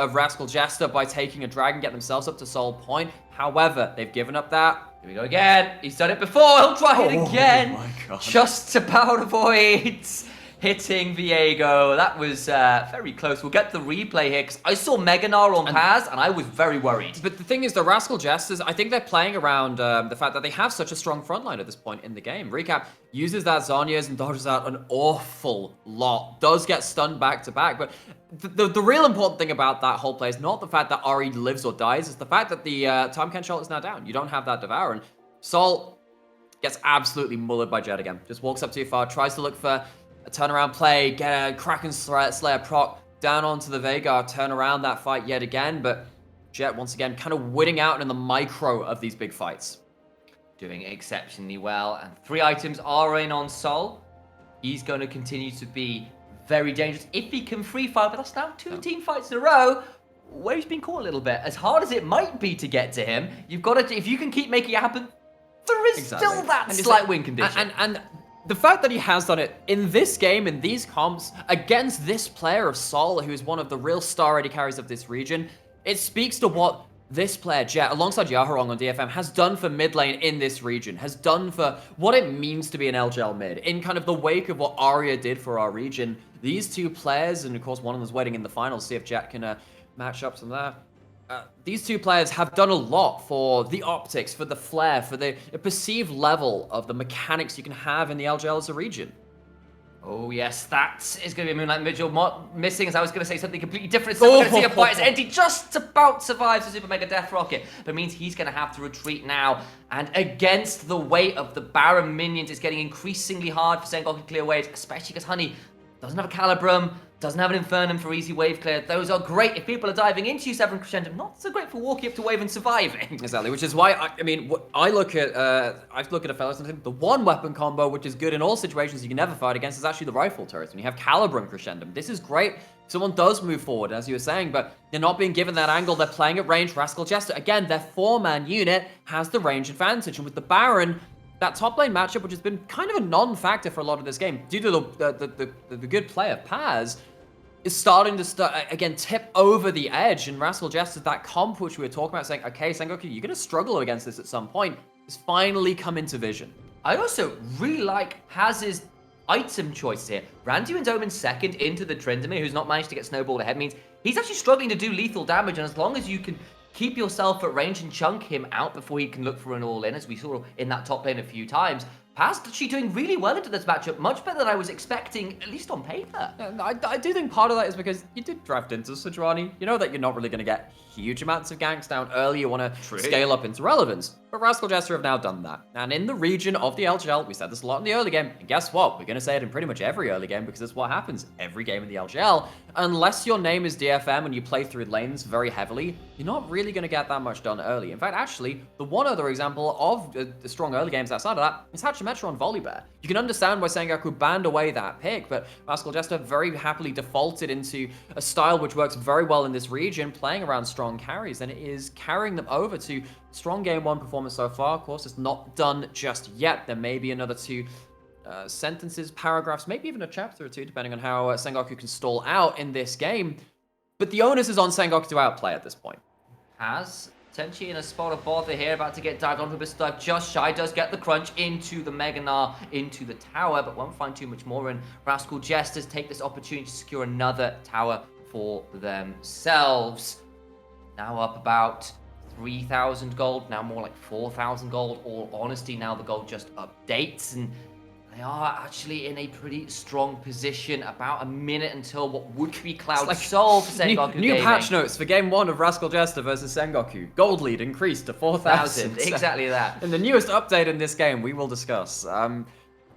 Speaker 6: of Rascal Jester by taking a dragon, get themselves up to Soul Point. However, they've given up that.
Speaker 5: Here we go again. He's done it before. He'll try it again.
Speaker 6: My God.
Speaker 5: Just about avoids hitting Viego. That was very close. We'll get the replay here because I saw Mega Gnar on Paz and I was very worried.
Speaker 6: But the thing is, the Rascal Jesters, I think they're playing around the fact that they have such a strong front line at this point in the game. Recap uses that Zhonya's and dodges out an awful lot. Does get stunned back to back, but the real important thing about that whole play is not the fact that Ahri lives or dies, it's the fact that the Time Control is now down. You don't have that Devour, and Sol gets absolutely mullered by Jet again. Just walks up too far, tries to look for a turnaround play, get a Kraken Slayer proc down onto the Veigar, turn around that fight yet again, but Jet once again kind of winning out in the micro of these big fights.
Speaker 5: Doing exceptionally well, and 3 items are in on Sol. He's going to continue to be very dangerous if he can free fire, but that's now 2 team fights in a row where he's been caught a little bit. As hard as it might be to get to him, you've got to, if you can keep making it happen, there is still that slight win condition.
Speaker 6: And the fact that he has done it in this game, in these comps, against this player of Sol, who is one of the real star AD carries of this region, it speaks to what this player, Jet, alongside Yaharong on DFM, has done for mid lane in this region, has done for what it means to be an LGL mid, in kind of the wake of what Arya did for our region. These 2 players, and of course one of them is waiting in the finals, see if Jet can match up some there. These 2 players have done a lot for the optics, for the flair, for the perceived level of the mechanics you can have in the LGL as a region.
Speaker 5: Oh yes, that is going to be a Moonlight Vigil missing, as I was going to say something completely different. So we're going to see a fight as Enti just about survives the Super Mega Death Rocket, but means he's going to have to retreat now. And against the weight of the Baron minions, it's getting increasingly hard for Sengoku to clear waves, especially because Honey doesn't have a Calibrum, doesn't have an Infernum for easy wave clear. Those are great if people are diving into U7 Crescendo, not so great for walking up to wave and surviving.
Speaker 6: Exactly, which is why, I look at a fellow and think the one weapon combo, which is good in all situations you can never fight against, is actually the rifle turrets. When you have Calibrum Crescendum, this is great. Someone does move forward, as you were saying, but they're not being given that angle. They're playing at range. Rascal Jester, again, their 4-man unit has the range advantage, and with the Baron, that top lane matchup, which has been kind of a non-factor for a lot of this game, due to the good play of Paz, is starting to again tip over the edge. And Rascal Jester, that comp which we were talking about, saying, okay, Sengoku, you're going to struggle against this at some point, has finally come into vision.
Speaker 5: I also really like Paz's item choice here. Randuin's Omen second into the Tryndamere, who's not managed to get snowballed ahead, means he's actually struggling to do lethal damage, and as long as you can keep yourself at range and chunk him out before he can look for an all-in, as we saw in that top lane a few times, Paz actually doing really well into this matchup, much better than I was expecting, at least on paper.
Speaker 6: I do think part of that is because you did draft into Sejuani. You know that you're not really going to get huge amounts of ganks down early. You want to scale up into relevance. But Rascal Jester have now done that. And in the region of the LGL, we said this a lot in the early game. And guess what? We're going to say it in pretty much every early game because it's what happens every game in the LGL. Unless your name is DFM and you play through lanes very heavily, you're not really going to get that much done early. In fact, actually, the one other example of the strong early games outside of that is Hachimetra on Volibear. You can understand why Sengoku banned away that pick, but Rascal Jester very happily defaulted into a style which works very well in this region, playing around strong carries, and it is carrying them over to strong game 1 performance so far. Of course, it's not done just yet. There may be another 2 sentences, paragraphs, maybe even a chapter or 2, depending on how Sengoku can stall out in this game. But the onus is on Sengoku to outplay at this point.
Speaker 5: Has Tenchi in a spot of bother here, about to get dived onto a bit dive just shy, does get the crunch into the Mega Gnar, into the tower, but won't find too much more, and Rascal Jesters take this opportunity to secure another tower for themselves. Now up about 3,000 gold, now more like 4,000 gold. All honesty, now the gold just updates, and they are actually in a pretty strong position. About a minute until what would be Cloud Soul for Sengoku
Speaker 6: New
Speaker 5: Gaming.
Speaker 6: patch notes for game 1 of Rascal Jester versus Sengoku. Gold lead increased to 4,000.
Speaker 5: Exactly that.
Speaker 6: In the newest update in this game, we will discuss. Well,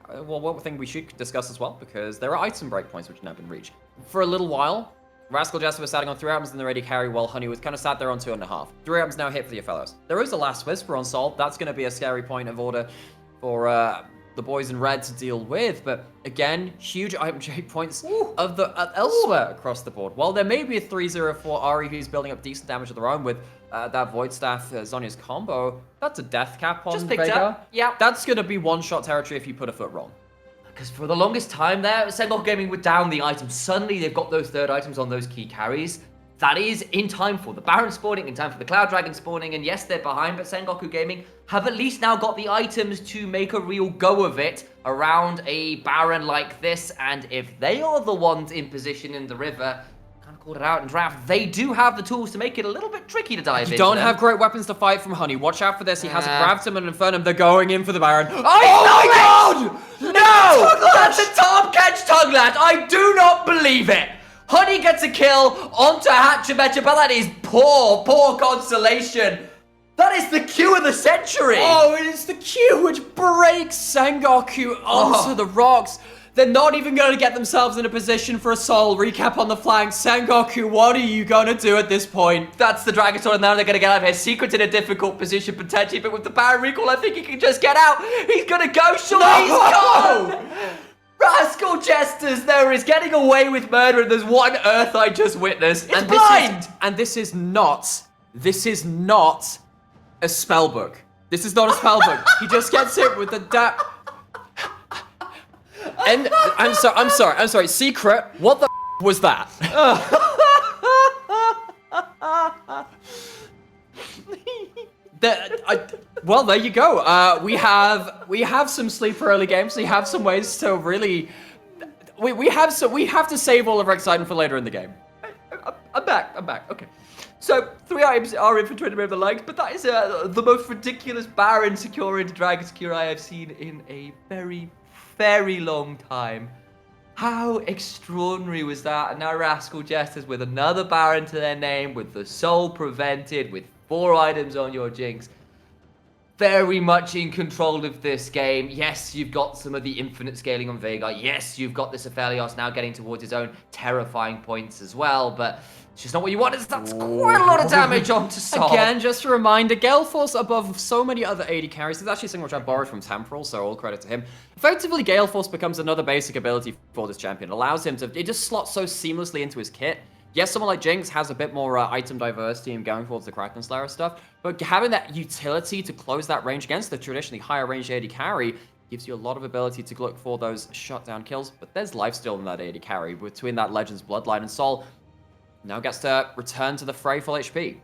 Speaker 6: one thing we should discuss as well, because there are item breakpoints which have now been reached. For a little while, Rascal Jester was starting on 3 items in the ready carry, while Honey was kind of sat there on 2.5. 3 items now hit for the fellows. There is a Last Whisper on Sol. That's going to be a scary point of order for the boys in red to deal with, but again, huge item checkpoints of the elsewhere across the board. While there may be a 304 Ari who's building up decent damage of their own with that Void Staff Zhonya's combo, that's a death cap on
Speaker 5: Just picked
Speaker 6: Vega.
Speaker 5: up. Yeah.
Speaker 6: That's gonna be one-shot territory if you put a foot wrong.
Speaker 5: Because for the longest time there, Sengoku Gaming were down the items. Suddenly they've got those third items on those key carries. That is in time for the Baron spawning, in time for the Cloud Dragon spawning, and yes, they're behind, but Sengoku Gaming have at least now got the items to make a real go of it around a Baron like this, and if they are the ones in position in the river, kind of called it out in draft, they do have the tools to make it a little bit tricky to dive in.
Speaker 6: You don't have great weapons to fight from Honey. Watch out for this. He has a Gravitum and Infernum. They're going in for the Baron. Oh my god!
Speaker 5: No! That's a Tom Catch Tuglat! I do not believe it! Honey gets a kill onto Hachimecha, but that is poor consolation. That is the Q of the century.
Speaker 6: Oh, it is the Q which breaks Sengoku onto the rocks. They're not even going to get themselves in a position for a soul recap on the flank. Sengoku, what are you going to do at this point?
Speaker 5: That's the Dragon Sword, and now they're going to get out of here. Secret in a difficult position, potentially, but with the Baron recall, I think he can just get out. He's going to go, sure, he's gone! Rascal Jesters, there is getting away with murder, and there's one Earth I just witnessed. It's blind!
Speaker 6: This is not a spell book. This is not a spell book. He just gets hit with the And I'm sorry. Secret, what the was that? Well, there you go. We have some sleeper early games. We have some ways to really. We have to save all of our excitement for later in the game.
Speaker 5: I'm back. Okay. So 3 items are in for Trinity of the Legs, but that is the most ridiculous Baron secure into Dragon Secure I have seen in a very, very long time. How extraordinary was that? And now Rascal Jesters with another Baron to their name, with the soul prevented, with 4 items on your Jinx. Very much in control of this game. Yes, you've got some of the infinite scaling on Veigar. Yes, you've got this Aphelios now getting towards his own terrifying points as well, but it's just not what you want. That's quite a lot of damage onto Sol.
Speaker 6: Again, just a reminder, Gale Force above so many other AD carries. It's actually something which I borrowed from Temporal, so all credit to him. Effectively, Gale Force becomes another basic ability for this champion. It allows him to, it just slots so seamlessly into his kit. Yes, someone like Jinx has a bit more item diversity and going towards the Kraken Slayer stuff, but having that utility to close that range against the traditionally higher range AD carry gives you a lot of ability to look for those shutdown kills, but there's life still in that AD carry between that Legends Bloodline, and Sol now gets to return to the fray full HP.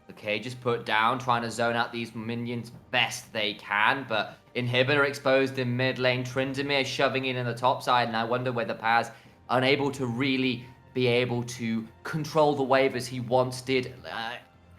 Speaker 5: The cage is put down, trying to zone out these minions best they can, but Inhibitor exposed in mid lane, Tryndamere shoving in the top side, and I wonder whether Paz unable to really be able to control the wave as he once did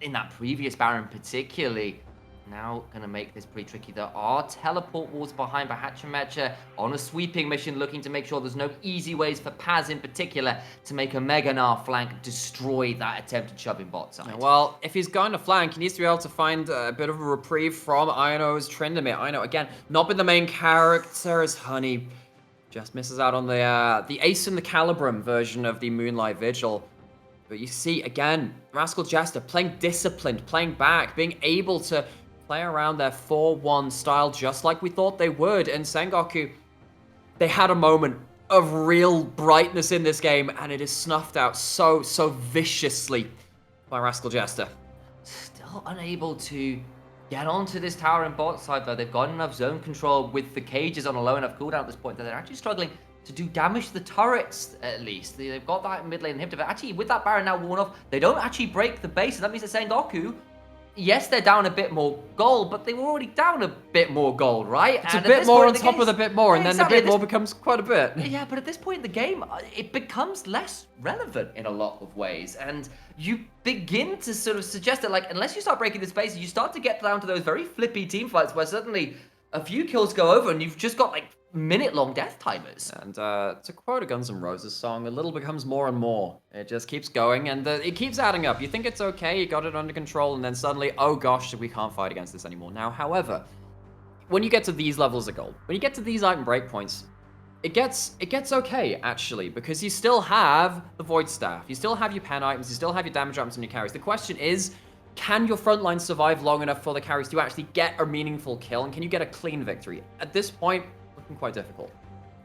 Speaker 5: in that previous Baron particularly. Now gonna make this pretty tricky. There are teleport walls behind Hachimecha on a sweeping mission, looking to make sure there's no easy ways for Paz in particular to make a Mega Gnar flank destroy that attempted shoving bot side.
Speaker 6: Well, if he's going to flank, he needs to be able to find a bit of a reprieve from Iono's Tryndamere. Iono, again, not been the main character as Honey. Just misses out on the Ace in the Calibrum version of the Moonlight Vigil. But you see, again, Rascal Jester playing disciplined, playing back, being able to play around their 4-1 style just like we thought they would. And Sengoku, they had a moment of real brightness in this game, and it is snuffed out so viciously by Rascal Jester.
Speaker 5: Still unable to get onto this tower and bot side, though. They've got enough zone control with the cages on a low enough cooldown at this point that they're actually struggling to do damage to the turrets, at least. They've got that mid lane inhibitor, but actually, with that Baron now worn off, they don't actually break the base, and that means that Sengoku, yes, they're down a bit more gold, but they were already down a bit more gold, right?
Speaker 6: It's a bit more on top of the bit more, and then the bit more becomes quite a bit.
Speaker 5: Yeah, but at this point in the game, it becomes less relevant in a lot of ways, and you begin to sort of suggest that, like, unless you start breaking this base, you start to get down to those very flippy team fights where suddenly a few kills go over and you've just got, like, minute-long death timers.
Speaker 6: And to quote a Guns N' Roses song, a little becomes more and more. It just keeps going, and it keeps adding up. You think it's okay, you got it under control, and then suddenly, oh gosh, we can't fight against this anymore. Now, however, when you get to these levels of gold, when you get to these item breakpoints, it gets okay, actually, because you still have the Void Staff, you still have your pen items, you still have your damage items and your carries. The question is, can your front line survive long enough for the carries to actually get a meaningful kill, and can you get a clean victory? At this point, looking quite difficult.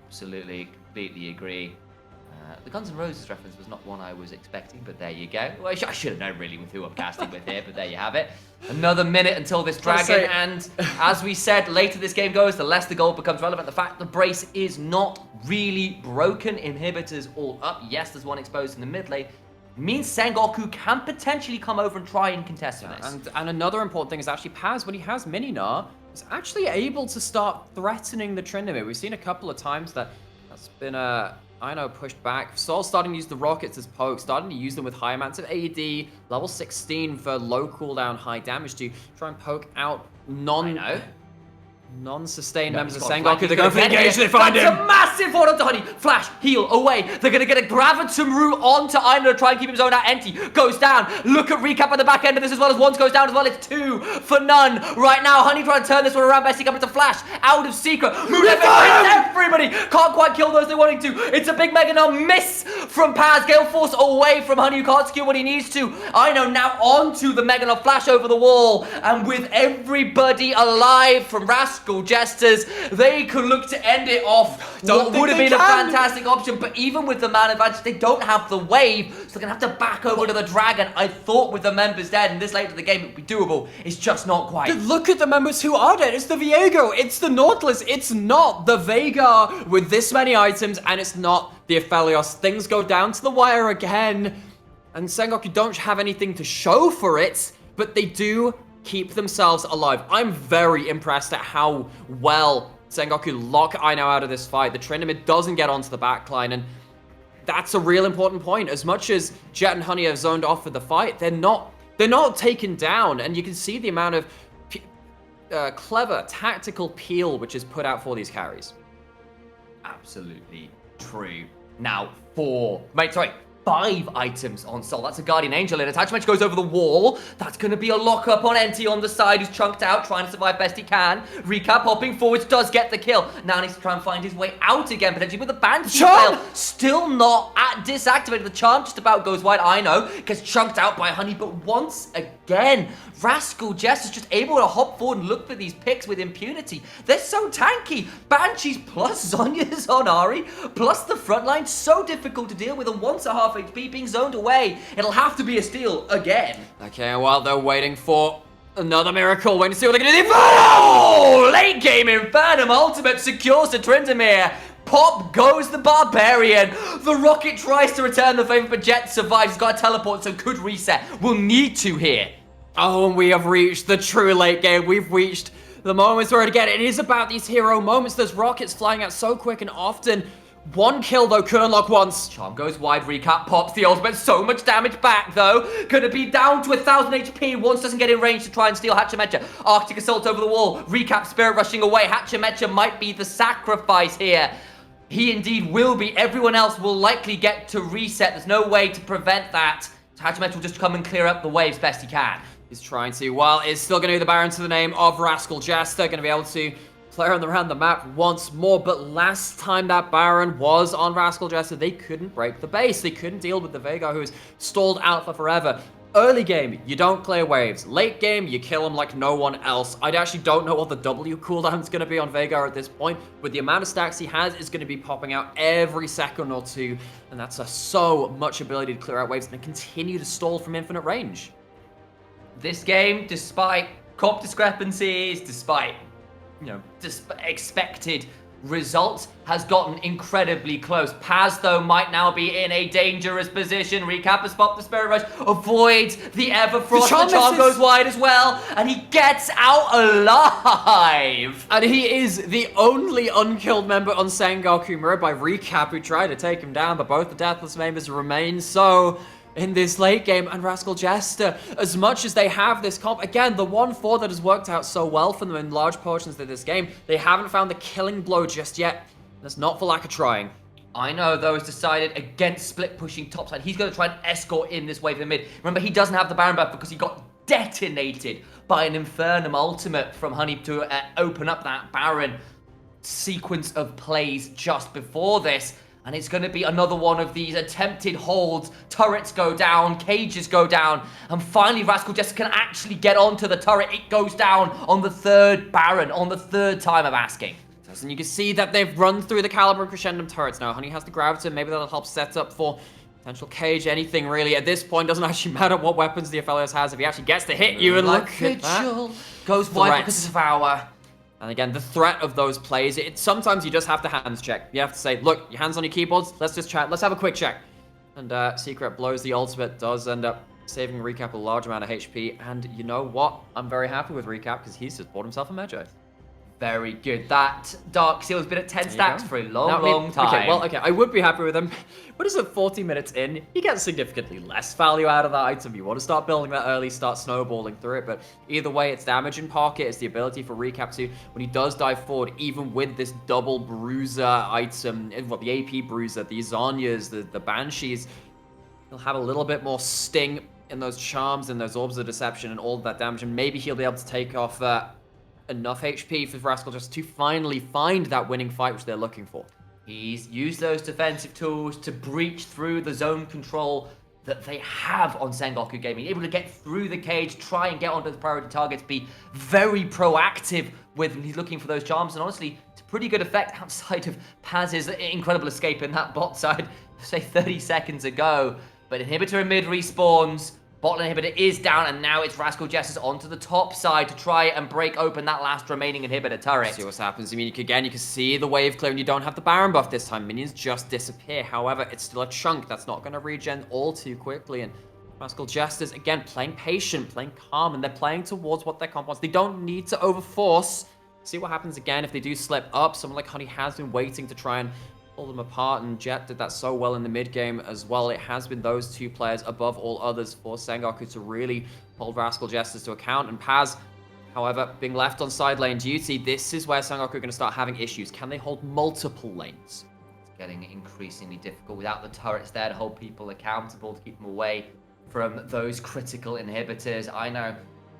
Speaker 5: Absolutely, completely agree. The Guns N' Roses reference was not one I was expecting, but there you go. Well, I should have known really with who I'm casting with here, but there you have it. Another minute until this dragon, and as we said, later this game goes, the less the gold becomes relevant. The fact the brace is not really broken, inhibitors all up. Yes, there's one exposed in the mid lane. Means Sengoku can potentially come over and try and contest on this.
Speaker 6: And another important thing is actually Paz, when he has Mini-Gnar, is actually able to start threatening the Tryndamere. We've seen a couple of times that's been, I know, pushed back. Sol's starting to use the rockets as pokes, starting to use them with high amounts of AD, level 16 for low cooldown, high damage to try and poke out non-sustained members of Sengoku. They're going for the engage, they find him!
Speaker 5: That's a massive one onto Honey. Flash, heal, away. They're going to get a Graviton root onto Aino to try and keep him zoned out. Enti goes down. Look at Recap on the back end of this as well as Once goes down as well. It's 2 for none. Right now, Honey trying to turn this one around. Bessie coming to Flash. Out of Secret. Everybody can't quite kill those they're wanting to. It's a big Mega Gnar miss from Paz. Gale Force away from Honey, who can't secure what he needs to. Aino now onto the Mega Gnar. Flash over the wall. And with everybody alive from Rascal Jesters, they could look to end it off. What would have been a fantastic option, but even with the man advantage, they don't have the wave, so they're going to have to back over to the dragon. I thought with the members dead and this late in the game it would be doable. It's just not quite.
Speaker 6: But look at the members who are dead. It's the Viego, it's the Nautilus, it's not the Veigar with this many items, and it's not the Aphelios. Things go down to the wire again, and Sengoku don't have anything to show for it, but they do keep themselves alive. I'm very impressed at how well Sengoku lock Aino out of this fight. The Tryndamere doesn't get onto the backline, and that's a real important point. As much as Jet and Honey have zoned off for the fight, they're not taken down, and you can see the amount of clever tactical peel which is put out for these carries.
Speaker 5: Absolutely true. Now, 5 items on Sol. That's a Guardian Angel in. Attachment goes over the wall. That's going to be a lockup on Enti on the side, who's chunked out, trying to survive best he can. Recap hopping forwards, does get the kill. Now needs to try and find his way out again, potentially with the Banshee fail. Still not disactivated. The charm just about goes wide. I know. Gets chunked out by Honey, but once again, Rascal Jess is just able to hop forward and look for these picks with impunity. They're so tanky. Banshees plus Zhonya's on Ahri, plus the front line, so difficult to deal with, and once a half HP being zoned away, it'll have to be a steal again.
Speaker 6: Okay, while they're waiting for another miracle, waiting to see what they're going to do. Inferno!
Speaker 5: Late game Infernum ultimate secures the Tryndamere. Pop goes the Barbarian. The Rocket tries to return the favor, but Jet survives. He's got a teleport, so could reset. We'll need to here.
Speaker 6: Oh, and we have reached the true late game. We've reached the moments where, again, it is about these hero moments. There's rockets flying out so quick and often. One kill, though, could unlock once.
Speaker 5: Charm goes wide, Recap pops the ultimate. So much damage back, though. Gonna be down to 1,000 HP. Once doesn't get in range to try and steal Hachimecha. Arctic Assault over the wall. Recap Spirit rushing away. Hachimecha might be the sacrifice here. He indeed will be. Everyone else will likely get to reset. There's no way to prevent that. So Hachimecha will just come and clear up the waves best he can.
Speaker 6: He's trying to. Well, it's still going to be the Baron to the name of Rascal Jester. Going to be able to clear around the map once more. But last time that Baron was on Rascal Jester, they couldn't break the base. They couldn't deal with the Veigar, who is stalled out for forever. Early game, you don't clear waves. Late game, you kill them like no one else. I actually don't know what the W cooldown is going to be on Veigar at this point, but the amount of stacks he has is going to be popping out every second or two, and that's so much ability to clear out waves and continue to stall from infinite range.
Speaker 5: This game, despite comp discrepancies, despite, expected results, has gotten incredibly close. Paz, though, might now be in a dangerous position. Recap has popped the Spirit Rush, avoids the Everfrost. The charm goes wide as well, and he gets out alive.
Speaker 6: And he is the only unkilled member on Sengoku, mirrored by Recap, who tried to take him down, but both the Deathless members remain so in this late game. And Rascal Jester, as much as they have this comp, again, the 1-4 that has worked out so well for them in large portions of this game, they haven't found the killing blow just yet. That's not for lack of trying.
Speaker 5: I know, though, has decided against split pushing topside. He's going to try and escort in this wave in mid. Remember, he doesn't have the Baron buff because he got detonated by an Infernum ultimate from Honey to open up that Baron sequence of plays just before this. And it's going to be another one of these attempted holds. Turrets go down, cages go down, and finally Rascal Jester can actually get onto the turret. It goes down on the third Baron, on the third time of asking.
Speaker 6: And you can see that they've run through the Caliber and Crescendum turrets now. Honey has the Graviton, maybe that'll help set up for potential cage, anything really. At this point, doesn't actually matter what weapons the Aphelios has if he actually gets to hit you. And look at that.
Speaker 5: Goes wide because of Devour.
Speaker 6: And again, the threat of those plays, sometimes you just have to hands check. You have to say, look, your hands on your keyboards, let's just chat, let's have a quick check. And Secret blows the ultimate, does end up saving Recap a large amount of HP. And you know what? I'm very happy with Recap because he's just bought himself a Magi.
Speaker 5: Very good. That Dark Seal has been at 10 stacks for a long time.
Speaker 6: Okay, I would be happy with him. But is it 40 minutes in? He gets significantly less value out of that item. You want to start building that early, start snowballing through it. But either way, it's damage in pocket. It's the ability for Recap to, when he does dive forward, even with this double bruiser item, the AP bruiser, the Zonyas, the Banshees, he'll have a little bit more sting in those charms and those orbs of deception and all of that damage. And maybe he'll be able to take off enough HP for Rascal just to finally find that winning fight which they're looking for.
Speaker 5: He's used those defensive tools to breach through the zone control that they have on Sengoku Gaming. Able to get through the cage, try and get onto the priority targets, be very proactive with when he's looking for those charms. And honestly, it's a pretty good effect outside of Paz's incredible escape in that bot side, say 30 seconds ago. But Inhibitor in mid respawns. Bot lane inhibitor is down, and now it's Rascal Jesters onto the top side to try and break open that last remaining inhibitor turret.
Speaker 6: See what happens. I mean, you can see the wave clear, and you don't have the Baron buff this time. Minions just disappear. However, it's still a chunk that's not going to regen all too quickly. And Rascal Jesters, again, playing patient, playing calm, and they're playing towards what their comp wants. They don't need to overforce. See what happens again if they do slip up. Someone like Honey has been waiting to try and pull them apart, and Jet did that so well in the mid game as well. It has been those two players above all others for Sengoku to really hold Rascal Jesters to account. And Paz, however, being left on side lane duty, this is where Sengoku are going to start having issues. Can they hold multiple lanes?
Speaker 5: It's getting increasingly difficult without the turrets there to hold people accountable, to keep them away from those critical inhibitors. I know,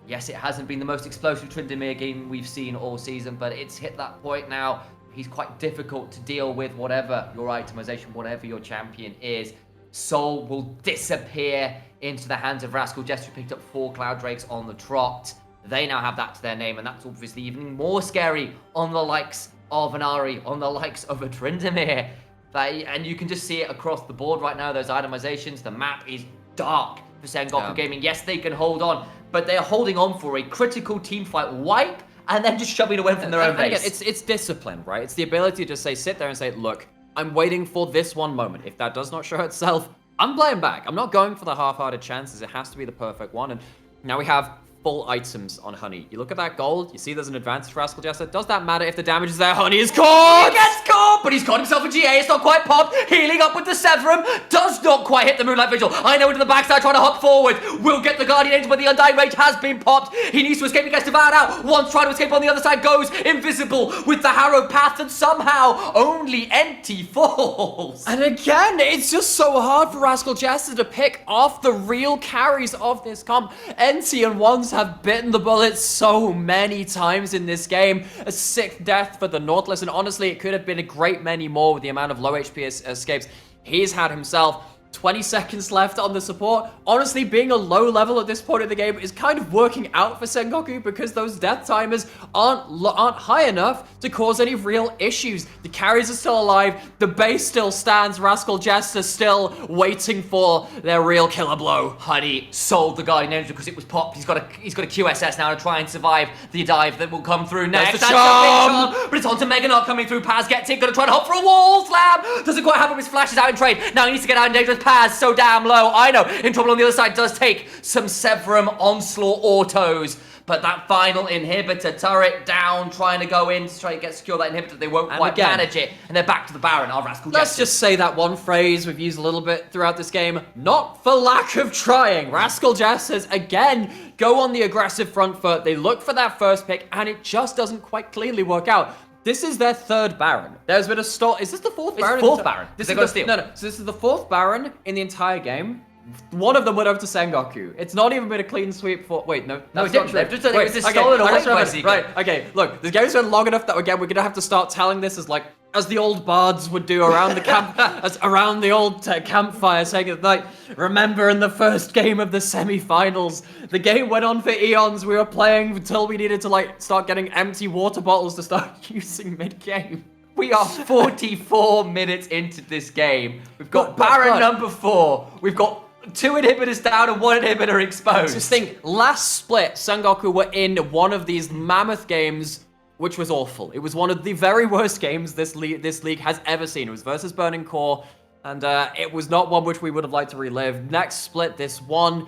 Speaker 5: yes, it hasn't been the most explosive Tryndamere game we've seen all season, but it's hit that point now. He's quite difficult to deal with, whatever your itemization, whatever your champion is. Soul will disappear into the hands of Rascal Jester, who picked up 4 Cloud Drakes on the trot. They now have that to their name, and that's obviously even more scary on the likes of an Ahri, on the likes of a Tryndamere. And you can just see it across the board right now, those itemizations. The map is dark for Sengoku Gaming. Yes, they can hold on, but they're holding on for a critical teamfight wipe, and then just shoving away from their own base.
Speaker 6: Again, it's discipline, right? It's the ability to just sit there and say, look, I'm waiting for this one moment. If that does not show itself, I'm playing back. I'm not going for the half-hearted chances. It has to be the perfect one. And now we have full items on Honey. You look at that gold, you see there's an advantage for Rascal Jester. Does that matter if the damage is there? Honey is caught!
Speaker 5: He gets caught, but he's caught himself a GA. It's not quite popped. Healing up with the Severum. Does not quite hit the Moonlight Vigil. I know into the backside, trying to hop forward. Will get the Guardian Angel, but the Undying Rage has been popped. He needs to escape. He gets devoured out. Once trying to escape on the other side, goes invisible with the Harrow Path, and somehow only Enti falls.
Speaker 6: And again, it's just so hard for Rascal Jester to pick off the real carries of this comp. Enti and Wands have bitten the bullet so many times in this game. A 6th death for the Nautilus, and honestly, it could have been a great many more with the amount of low HP escapes he's had himself.
Speaker 7: 20 seconds left on the support. Honestly, being a low level at this point in the game is kind of working out for Sengoku because those death timers aren't high enough to cause any real issues. The carries are still alive. The base still stands. Rascal Jester still waiting for their real killer blow.
Speaker 5: Honey sold the Guardian Angel because it was popped. He's got a QSS now to try and survive the dive that will come through next.
Speaker 7: the
Speaker 5: That's
Speaker 7: charm.
Speaker 5: a big charm, but it's onto Meganot coming through. Paz gets it, gonna try to hop for a wall slam. Doesn't quite happen, his flash is out in trade. Now he needs to get out in danger with Paz, so damn low. I know, in trouble on the other side, does take some Severum onslaught autos. But that final inhibitor turret down, trying to go in to try and get secure that inhibitor. They won't quite manage it, and they're back to the Baron. Our Rascal
Speaker 7: Let's
Speaker 5: Jester.
Speaker 7: just say that one phrase we've used a little bit throughout this game, not for lack of trying. Rascal Jesters, again, go on the aggressive front foot. They look for that first pick, and it just doesn't quite cleanly work out. This is their third Baron. There's been a stall. Is this the fourth Baron?
Speaker 5: Fourth Baron.
Speaker 7: This
Speaker 5: They
Speaker 7: is
Speaker 5: got
Speaker 7: the
Speaker 5: a steal.
Speaker 7: No. So this is the fourth Baron in the entire game. One of them went over to Sengoku. It's not even been a clean sweep for. Wait, no,
Speaker 5: No,
Speaker 7: it's
Speaker 5: it
Speaker 7: not
Speaker 5: didn't.
Speaker 7: true.
Speaker 5: They've just- it was just
Speaker 7: okay,
Speaker 5: stolen
Speaker 7: I
Speaker 5: away
Speaker 7: just
Speaker 5: by
Speaker 7: remembered.
Speaker 5: Zika.
Speaker 7: Right, okay. Look, this game's been long enough that again we're gonna have to start telling this as the old bards would do around the camp, around the old campfire, saying at night. Remember, in the first game of the semi-finals, the game went on for eons. We were playing until we needed to start getting empty water bottles to start using mid-game.
Speaker 5: We are 44 minutes into this game. We've got
Speaker 7: But-
Speaker 5: Baron number 4. We've got 2 inhibitors down and 1 inhibitor exposed.
Speaker 7: Just think, last split, Sengoku were in one of these mammoth games, which was awful. It was one of the very worst games this league has ever seen. It was versus Burning Core, and it was not one which we would have liked to relive. Next split, this one,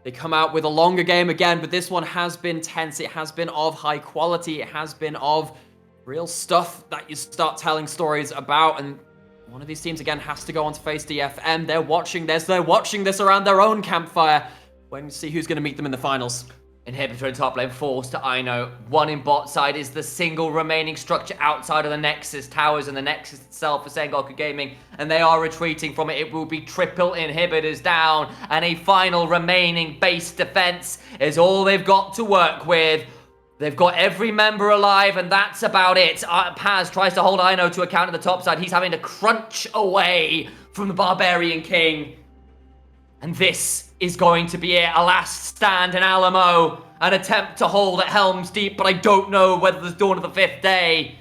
Speaker 7: they come out with a longer game again, but this one has been tense. It has been of high quality. It has been of real stuff that you start telling stories about, and one of these teams again has to go on to face DFM. They're watching this around their own campfire. Waiting to see who's going to meet them in the finals.
Speaker 5: Inhibitor in top lane, forced to Ino. 1 in bot side is the single remaining structure outside of the Nexus towers and the Nexus itself for Sengoku Gaming, and they are retreating from it. It will be triple inhibitors down, and a final remaining base defense is all they've got to work with. They've got every member alive, and that's about it. Paz tries to hold Ino to account at the top side. He's having to crunch away from the Barbarian King. And this is going to be it. A last stand in Alamo. An attempt to hold at Helm's Deep, but I don't know whether there's dawn of the 5th day.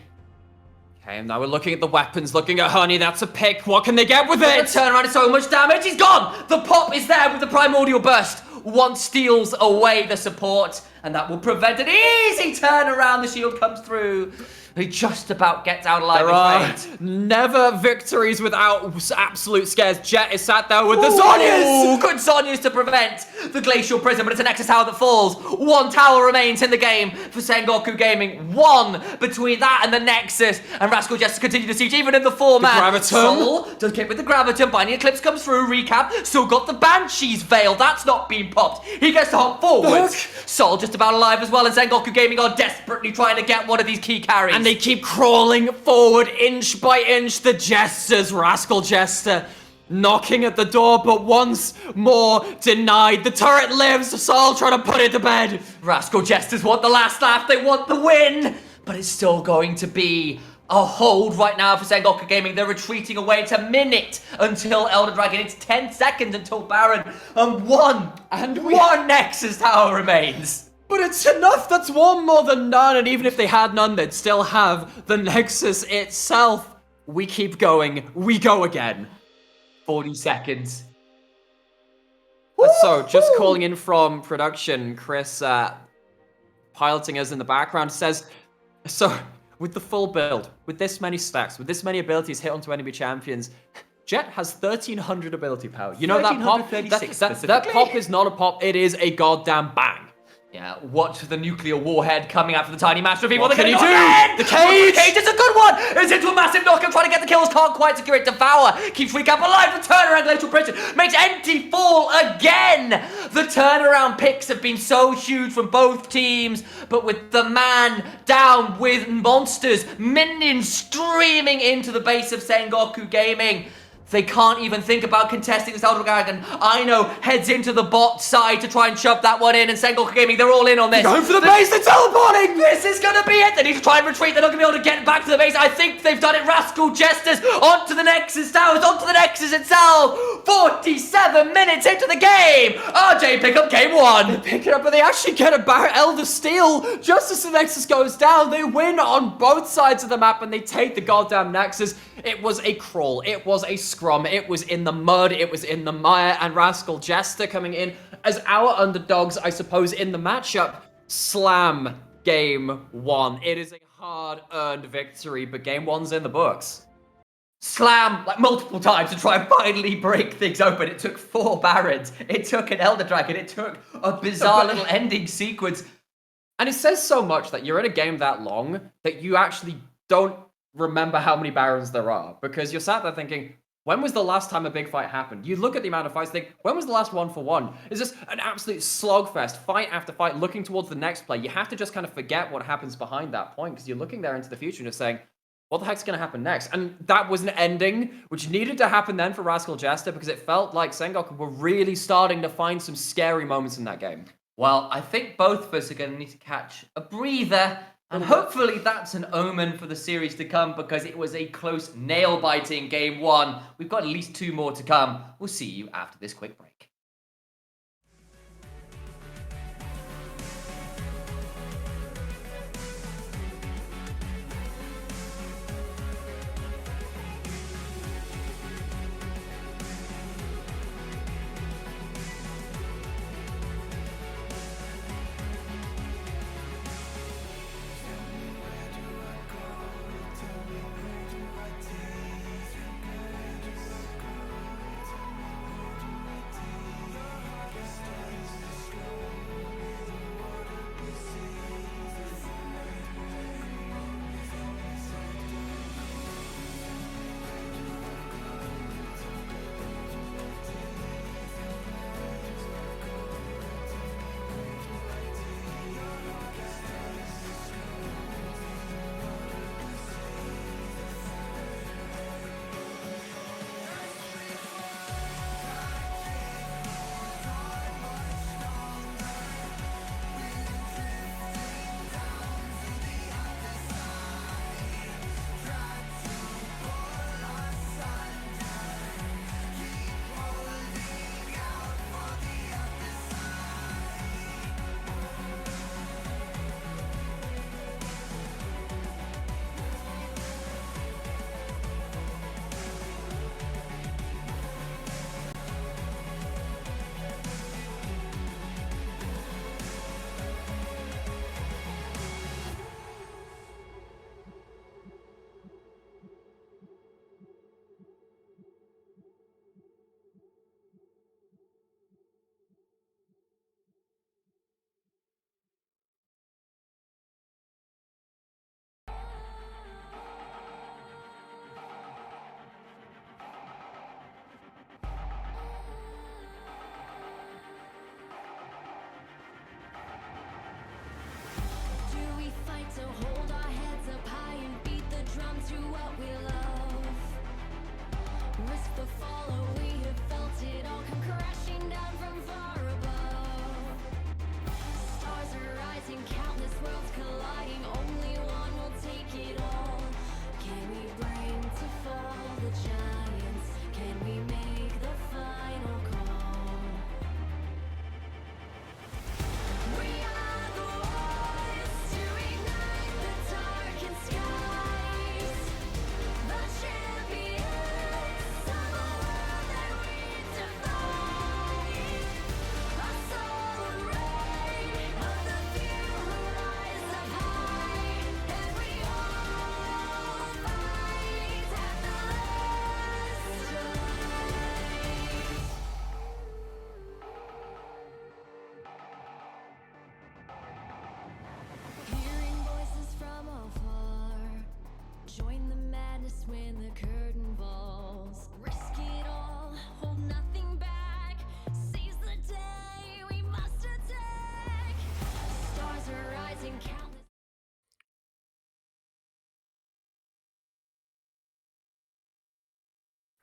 Speaker 7: Okay, and now we're looking at the weapons, looking at Honey. That's a pick. What can they get with
Speaker 5: The
Speaker 7: it?
Speaker 5: turnaround is so much damage. He's gone. The pop is there with the Primordial Burst. One steals away the support, and that will prevent an easy turnaround. The shield comes through. He just about gets out alive.
Speaker 7: There are never victories without absolute scares. Jet is sat there with the Zhonya's.
Speaker 5: Good Zhonya's to prevent the Glacial Prison, but it's a Nexus tower that falls. 1 tower remains in the game for Sengoku Gaming. 1 between that and the Nexus, and Rascal Jester continue to siege even in the 4-man.
Speaker 7: Graviton.
Speaker 5: Soul does get with the Graviton. Binding Eclipse comes through. Recap. Still got the Banshee's Veil. That's not been popped. He gets to hop forwards. Soul just about alive as well, and Sengoku Gaming are desperately trying to get one of these key carries.
Speaker 7: And they keep crawling forward inch by inch. The Jesters, Rascal Jester, knocking at the door, but once more denied. The turret lives. Saul trying to put it to bed.
Speaker 5: Rascal Jesters want the last laugh. They want the win, but it's still going to be a hold right now for Sengoku Gaming. They're retreating away. It's a minute until Elder Dragon. It's 10 seconds until Baron, and one Nexus tower remains.
Speaker 7: But it's enough. That's one more than none. And even if they had none, they'd still have the Nexus itself. We keep going. We go again.
Speaker 5: 40 seconds.
Speaker 7: So, just calling in from production, Chris, piloting us in the background, says, so, with the full build, with this many stacks, with this many abilities hit onto enemy champions, Jet has 1,300 ability power. You know that pop?
Speaker 5: 1,336
Speaker 7: That pop is not a pop, it is a goddamn bang.
Speaker 5: Yeah, watch for the nuclear warhead coming out for the tiny master people.
Speaker 7: What
Speaker 5: They're
Speaker 7: can
Speaker 5: gonna
Speaker 7: he
Speaker 5: go
Speaker 7: do?
Speaker 5: again!
Speaker 7: The cage!
Speaker 5: The cage is a good one! It's into a massive knockup, trying to get the kills, can't quite secure it. Devour keeps Recap alive. The turnaround Glacial Prison makes Empty fall again! The turnaround picks have been so huge from both teams, but with the man down with monsters, minions streaming into the base of Sengoku Gaming,
Speaker 7: They can't even think about contesting this Elder Dragon. Aino heads into the bot side to try and shove that one in, and Sengoku Gaming, they're all in on this.
Speaker 6: Going for the base, they're teleporting!
Speaker 7: This is gonna be it. They need to try and retreat. They're not gonna be able to get back to the base. I think they've done it. Rascal Jesters onto the Nexus Towers, onto the Nexus itself. 47 minutes into the game. RJ pick up game 1.
Speaker 6: Pick it up, but they actually get a Barret Elder Steel just as the Nexus goes down. They win on both sides of the map, and they take the goddamn Nexus. It was a crawl. It was a scrum. It was in the mud. It was in the mire. And Rascal Jester coming in as our underdogs, I suppose, in the matchup. Slam game 1. It is a hard-earned victory, but game 1's in the books.
Speaker 5: Slam like multiple times to try and finally break things open. It took 4 Barons. It took an Elder Dragon. It took a bizarre little ending sequence.
Speaker 6: And it says so much that you're in a game that long that you actually don't remember how many Barons there are, because you're sat there thinking, when was the last time a big fight happened? You look at the amount of fights, think, when was the last 1-for-1? It's just an absolute slugfest, fight after fight, looking towards the next play. You have to just kind of forget what happens behind that point, because you're looking there into the future and just saying, what the heck's going to happen next? And that was an ending which needed to happen then for Rascal Jester, because it felt like Sengoku were really starting to find some scary moments in that game.
Speaker 5: Well, I think both of us are going to need to catch a breather. And hopefully that's an omen for the series to come, because it was a close, nail-biting game 1. We've got at least 2 more to come. We'll see you after this quick break.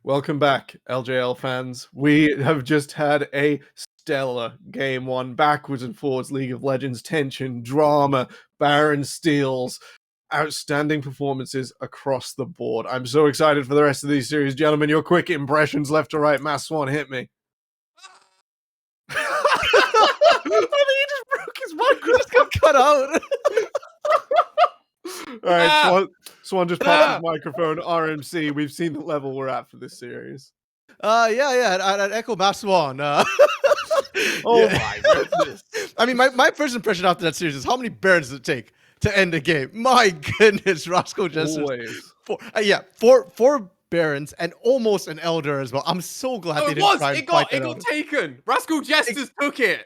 Speaker 1: Welcome back, LJL fans. We have just had a stellar game one, backwards and forwards League of Legends tension, drama, Baron steals, outstanding performances across the board. I'm so excited for the rest of these series. Gentlemen, your quick impressions left to right. Mass Swan, hit me.
Speaker 3: I think he just broke his mic. He just got cut out.
Speaker 1: All right, Swan just popped his microphone. RMC, we've seen the level we're at for this series.
Speaker 3: Yeah. I'd echo Mass Swan.
Speaker 1: Oh
Speaker 3: yeah.
Speaker 1: my goodness.
Speaker 3: I mean, my first impression after that series is how many Barons does it take to end a game? My goodness, Roscoe Jester.
Speaker 1: Always.
Speaker 3: Four Barons and almost an Elder as well. I'm so glad they didn't try and fight that
Speaker 2: It got
Speaker 3: out.
Speaker 2: taken. Rascal Jesters took it.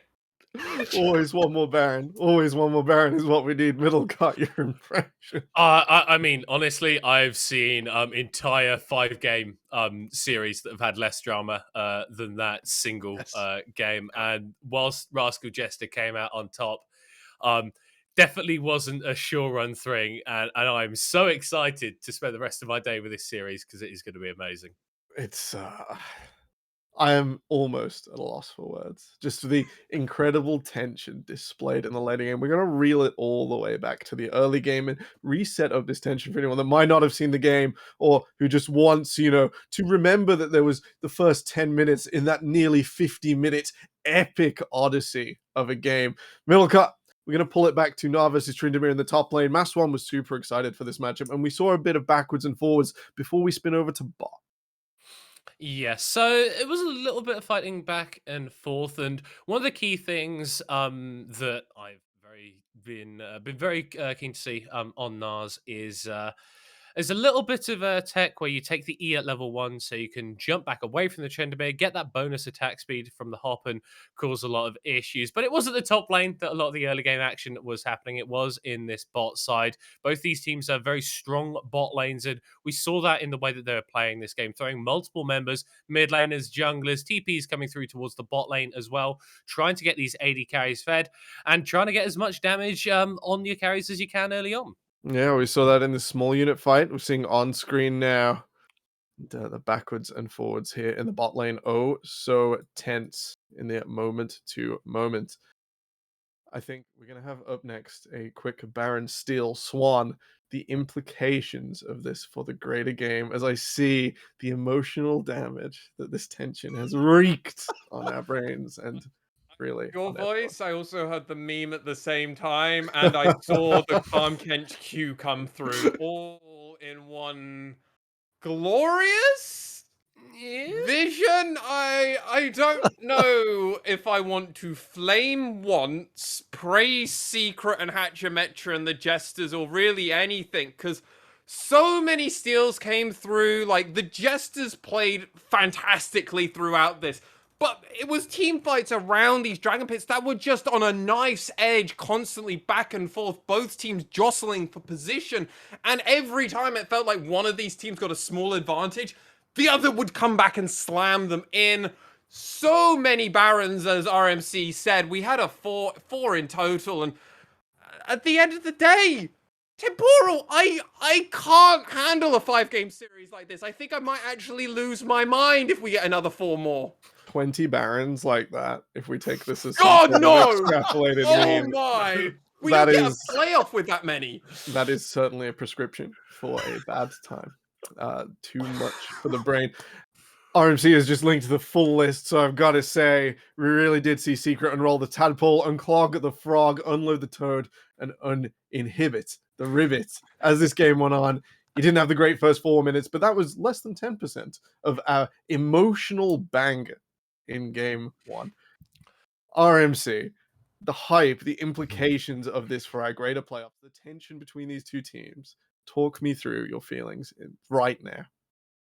Speaker 1: Always one more Baron. Always one more Baron is what we need. Middle cut your impression.
Speaker 4: I mean, honestly, I've seen entire 5-game series that have had less drama than that single game. And whilst Rascal Jester came out on top, definitely wasn't a sure run thing. And I'm so excited to spend the rest of my day with this series because it is going to be amazing.
Speaker 1: It's I am almost at a loss for words. Just for the incredible tension displayed in the later game. We're going to reel it all the way back to the early game and reset up this tension for anyone that might not have seen the game or who just wants, to remember that there was the first 10 minutes in that nearly 50-minute epic odyssey of a game. Middle cut. We're going to pull it back to Nav versus Tryndamere in the top lane. Mass One was super excited for this matchup, and we saw a bit of backwards and forwards before we spin over to bot.
Speaker 4: Yeah, so it was a little bit of fighting back and forth, and one of the key things that I've been very keen to see on NARS is there's a little bit of tech where you take the E at level 1 so you can jump back away from the Tryndamere, get that bonus attack speed from the hop and cause a lot of issues. But it was at the top lane that a lot of the early game action was happening. It was in this bot side. Both these teams are very strong bot lanes, and we saw that in the way that they were playing this game, throwing multiple members, mid laners, junglers, TPs coming through towards the bot lane as well, trying to get these AD carries fed and trying to get as much damage on your carries as you can early on.
Speaker 1: Yeah, we saw that in the small unit fight. We're seeing on screen now the backwards and forwards here in the bot lane. Oh, so tense in the moment to moment. I think we're going to have up next a quick Baron steal. Swan, the implications of this for the greater game as I see the emotional damage that this tension has wreaked on our brains and really.
Speaker 2: Your voice, I also heard the meme at the same time, and I saw the Calm Kench Q come through all in one glorious vision. I don't know if I want to flame once, praise Secret and Hatchametra and the Jesters, or really anything, because so many steals came through. Like, the Jesters played fantastically throughout this. But it was team fights around these Dragon Pits that were just on a nice edge, constantly back and forth, both teams jostling for position. And every time it felt like one of these teams got a small advantage, the other would come back and slam them in. So many Barons, as RMC said. We had a four in total. And at the end of the day, Temporal, I can't handle a 5-game series like this. I think I might actually lose my mind if we get another 4 more.
Speaker 1: 20 Barons like that, if we take this as
Speaker 2: God, no!
Speaker 1: extrapolated
Speaker 2: Oh
Speaker 1: meme,
Speaker 2: my! We
Speaker 1: that
Speaker 2: don't get
Speaker 1: is-
Speaker 2: a playoff with that many.
Speaker 1: that is certainly a prescription for a bad time. Too much for the brain. RMC has just linked the full list, so I've got to say, we really did see Secret unroll the Tadpole, unclog the Frog, unload the Toad, and uninhibit the Rivet. As this game went on, he didn't have the great first 4 minutes, but that was less than 10% of our emotional banger in game 1. RMC, the hype, the implications of this for our greater playoffs, the tension between these two teams. Talk me through your feelings right now.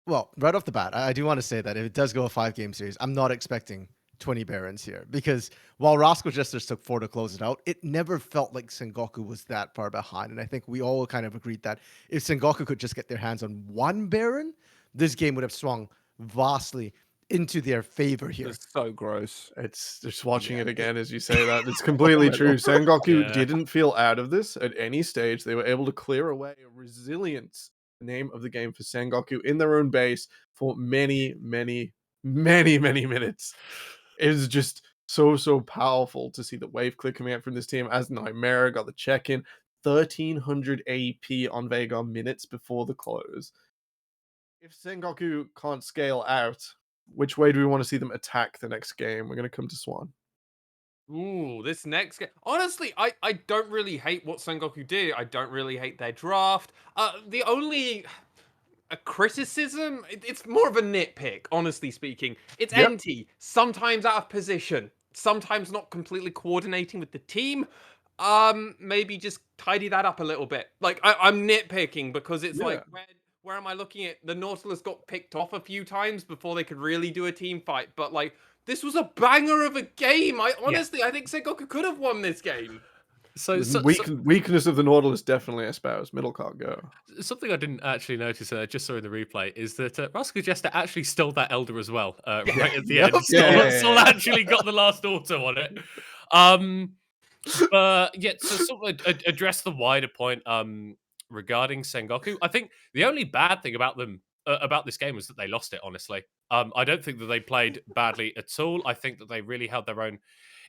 Speaker 3: Well, right off the bat, I do want to say that if it does go a 5-game series, I'm not expecting 20 Barons here, because while Roscoe Jesters took 4 to close it out, it never felt like Sengoku was that far behind. And I think we all kind of agreed that if Sengoku could just get their hands on 1 Baron, this game would have swung vastly into their favor here.
Speaker 2: It's so gross.
Speaker 1: It's just watching it again as you say that. It's completely true. Sengoku
Speaker 4: Yeah.
Speaker 1: didn't feel out of this at any stage. They were able to clear away a resilience the name of the game for Sengoku in their own base for many, many, many, many minutes. It was just so powerful to see the wave clear coming out from this team as Nightmare got the check-in. 1300 AP on Veigar minutes before the close. If Sengoku can't scale out, which way do we want to see them attack the next game? We're going to come to Swan.
Speaker 2: Ooh, this next game. Honestly, I don't really hate what Sengoku did. I don't really hate their draft. The only a criticism, it's more of a nitpick, honestly speaking. It's
Speaker 1: Yep.
Speaker 2: NT, sometimes out of position, sometimes not completely coordinating with the team. Maybe just tidy that up a little bit. Like, I'm nitpicking because it's like, where am I looking at? The Nautilus got picked off a few times before they could really do a team fight, but like, this was a banger of a game. I think Sengoku could have won this game.
Speaker 1: Weakness of the Nautilus definitely espoused. Middle can't go.
Speaker 4: Something I didn't actually notice, and I just saw in the replay, is that Rascal Jester actually stole that Elder as well, right at the end. Sol actually got the last auto on it. So sort of address the wider point regarding Sengoku. I think the only bad thing about them about this game was that they lost it, honestly. I don't think that they played badly at all. I think that they really held their own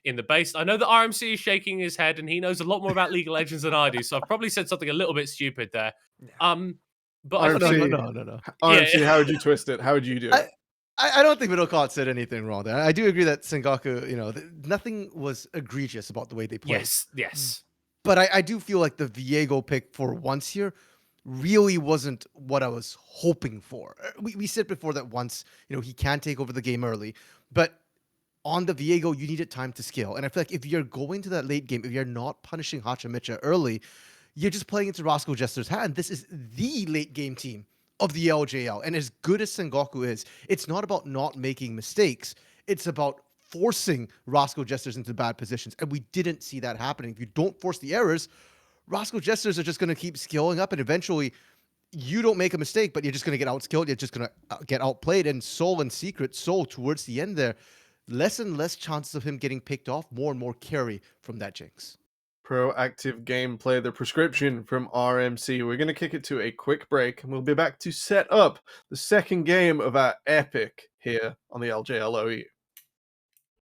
Speaker 4: in the base. I know that RMC is shaking his head and he knows a lot more about League of Legends than I do, so I've probably said something a little bit stupid there. But
Speaker 1: RMC,
Speaker 3: no.
Speaker 1: RMC, how would you twist it? How would you do it?
Speaker 3: I don't think Middlecart said anything wrong there. I do agree that Sengoku, nothing was egregious about the way they played.
Speaker 4: Yes.
Speaker 3: But I do feel like the Viego pick for once here really wasn't what I was hoping for. We said before that once, he can take over the game early, but on the Viego, you needed time to scale. And I feel like if you're going to that late game, if you're not punishing Hachimicha early, you're just playing into Rascal Jester's hand. This is the late game team of the LJL. And as good as Sengoku is, it's not about not making mistakes. It's about forcing Rascal Jesters into bad positions. And we didn't see that happening. If you don't force the errors, Rascal Jesters are just going to keep scaling up, and eventually you don't make a mistake, but you're just going to get outskilled. You're just going to get outplayed. And Sol and Secret, Sol towards the end there, less and less chances of him getting picked off, more and more carry from that Jinx.
Speaker 1: Proactive gameplay, the prescription from RMC. We're going to kick it to a quick break, and we'll be back to set up the second game of our epic here on the LJLOE.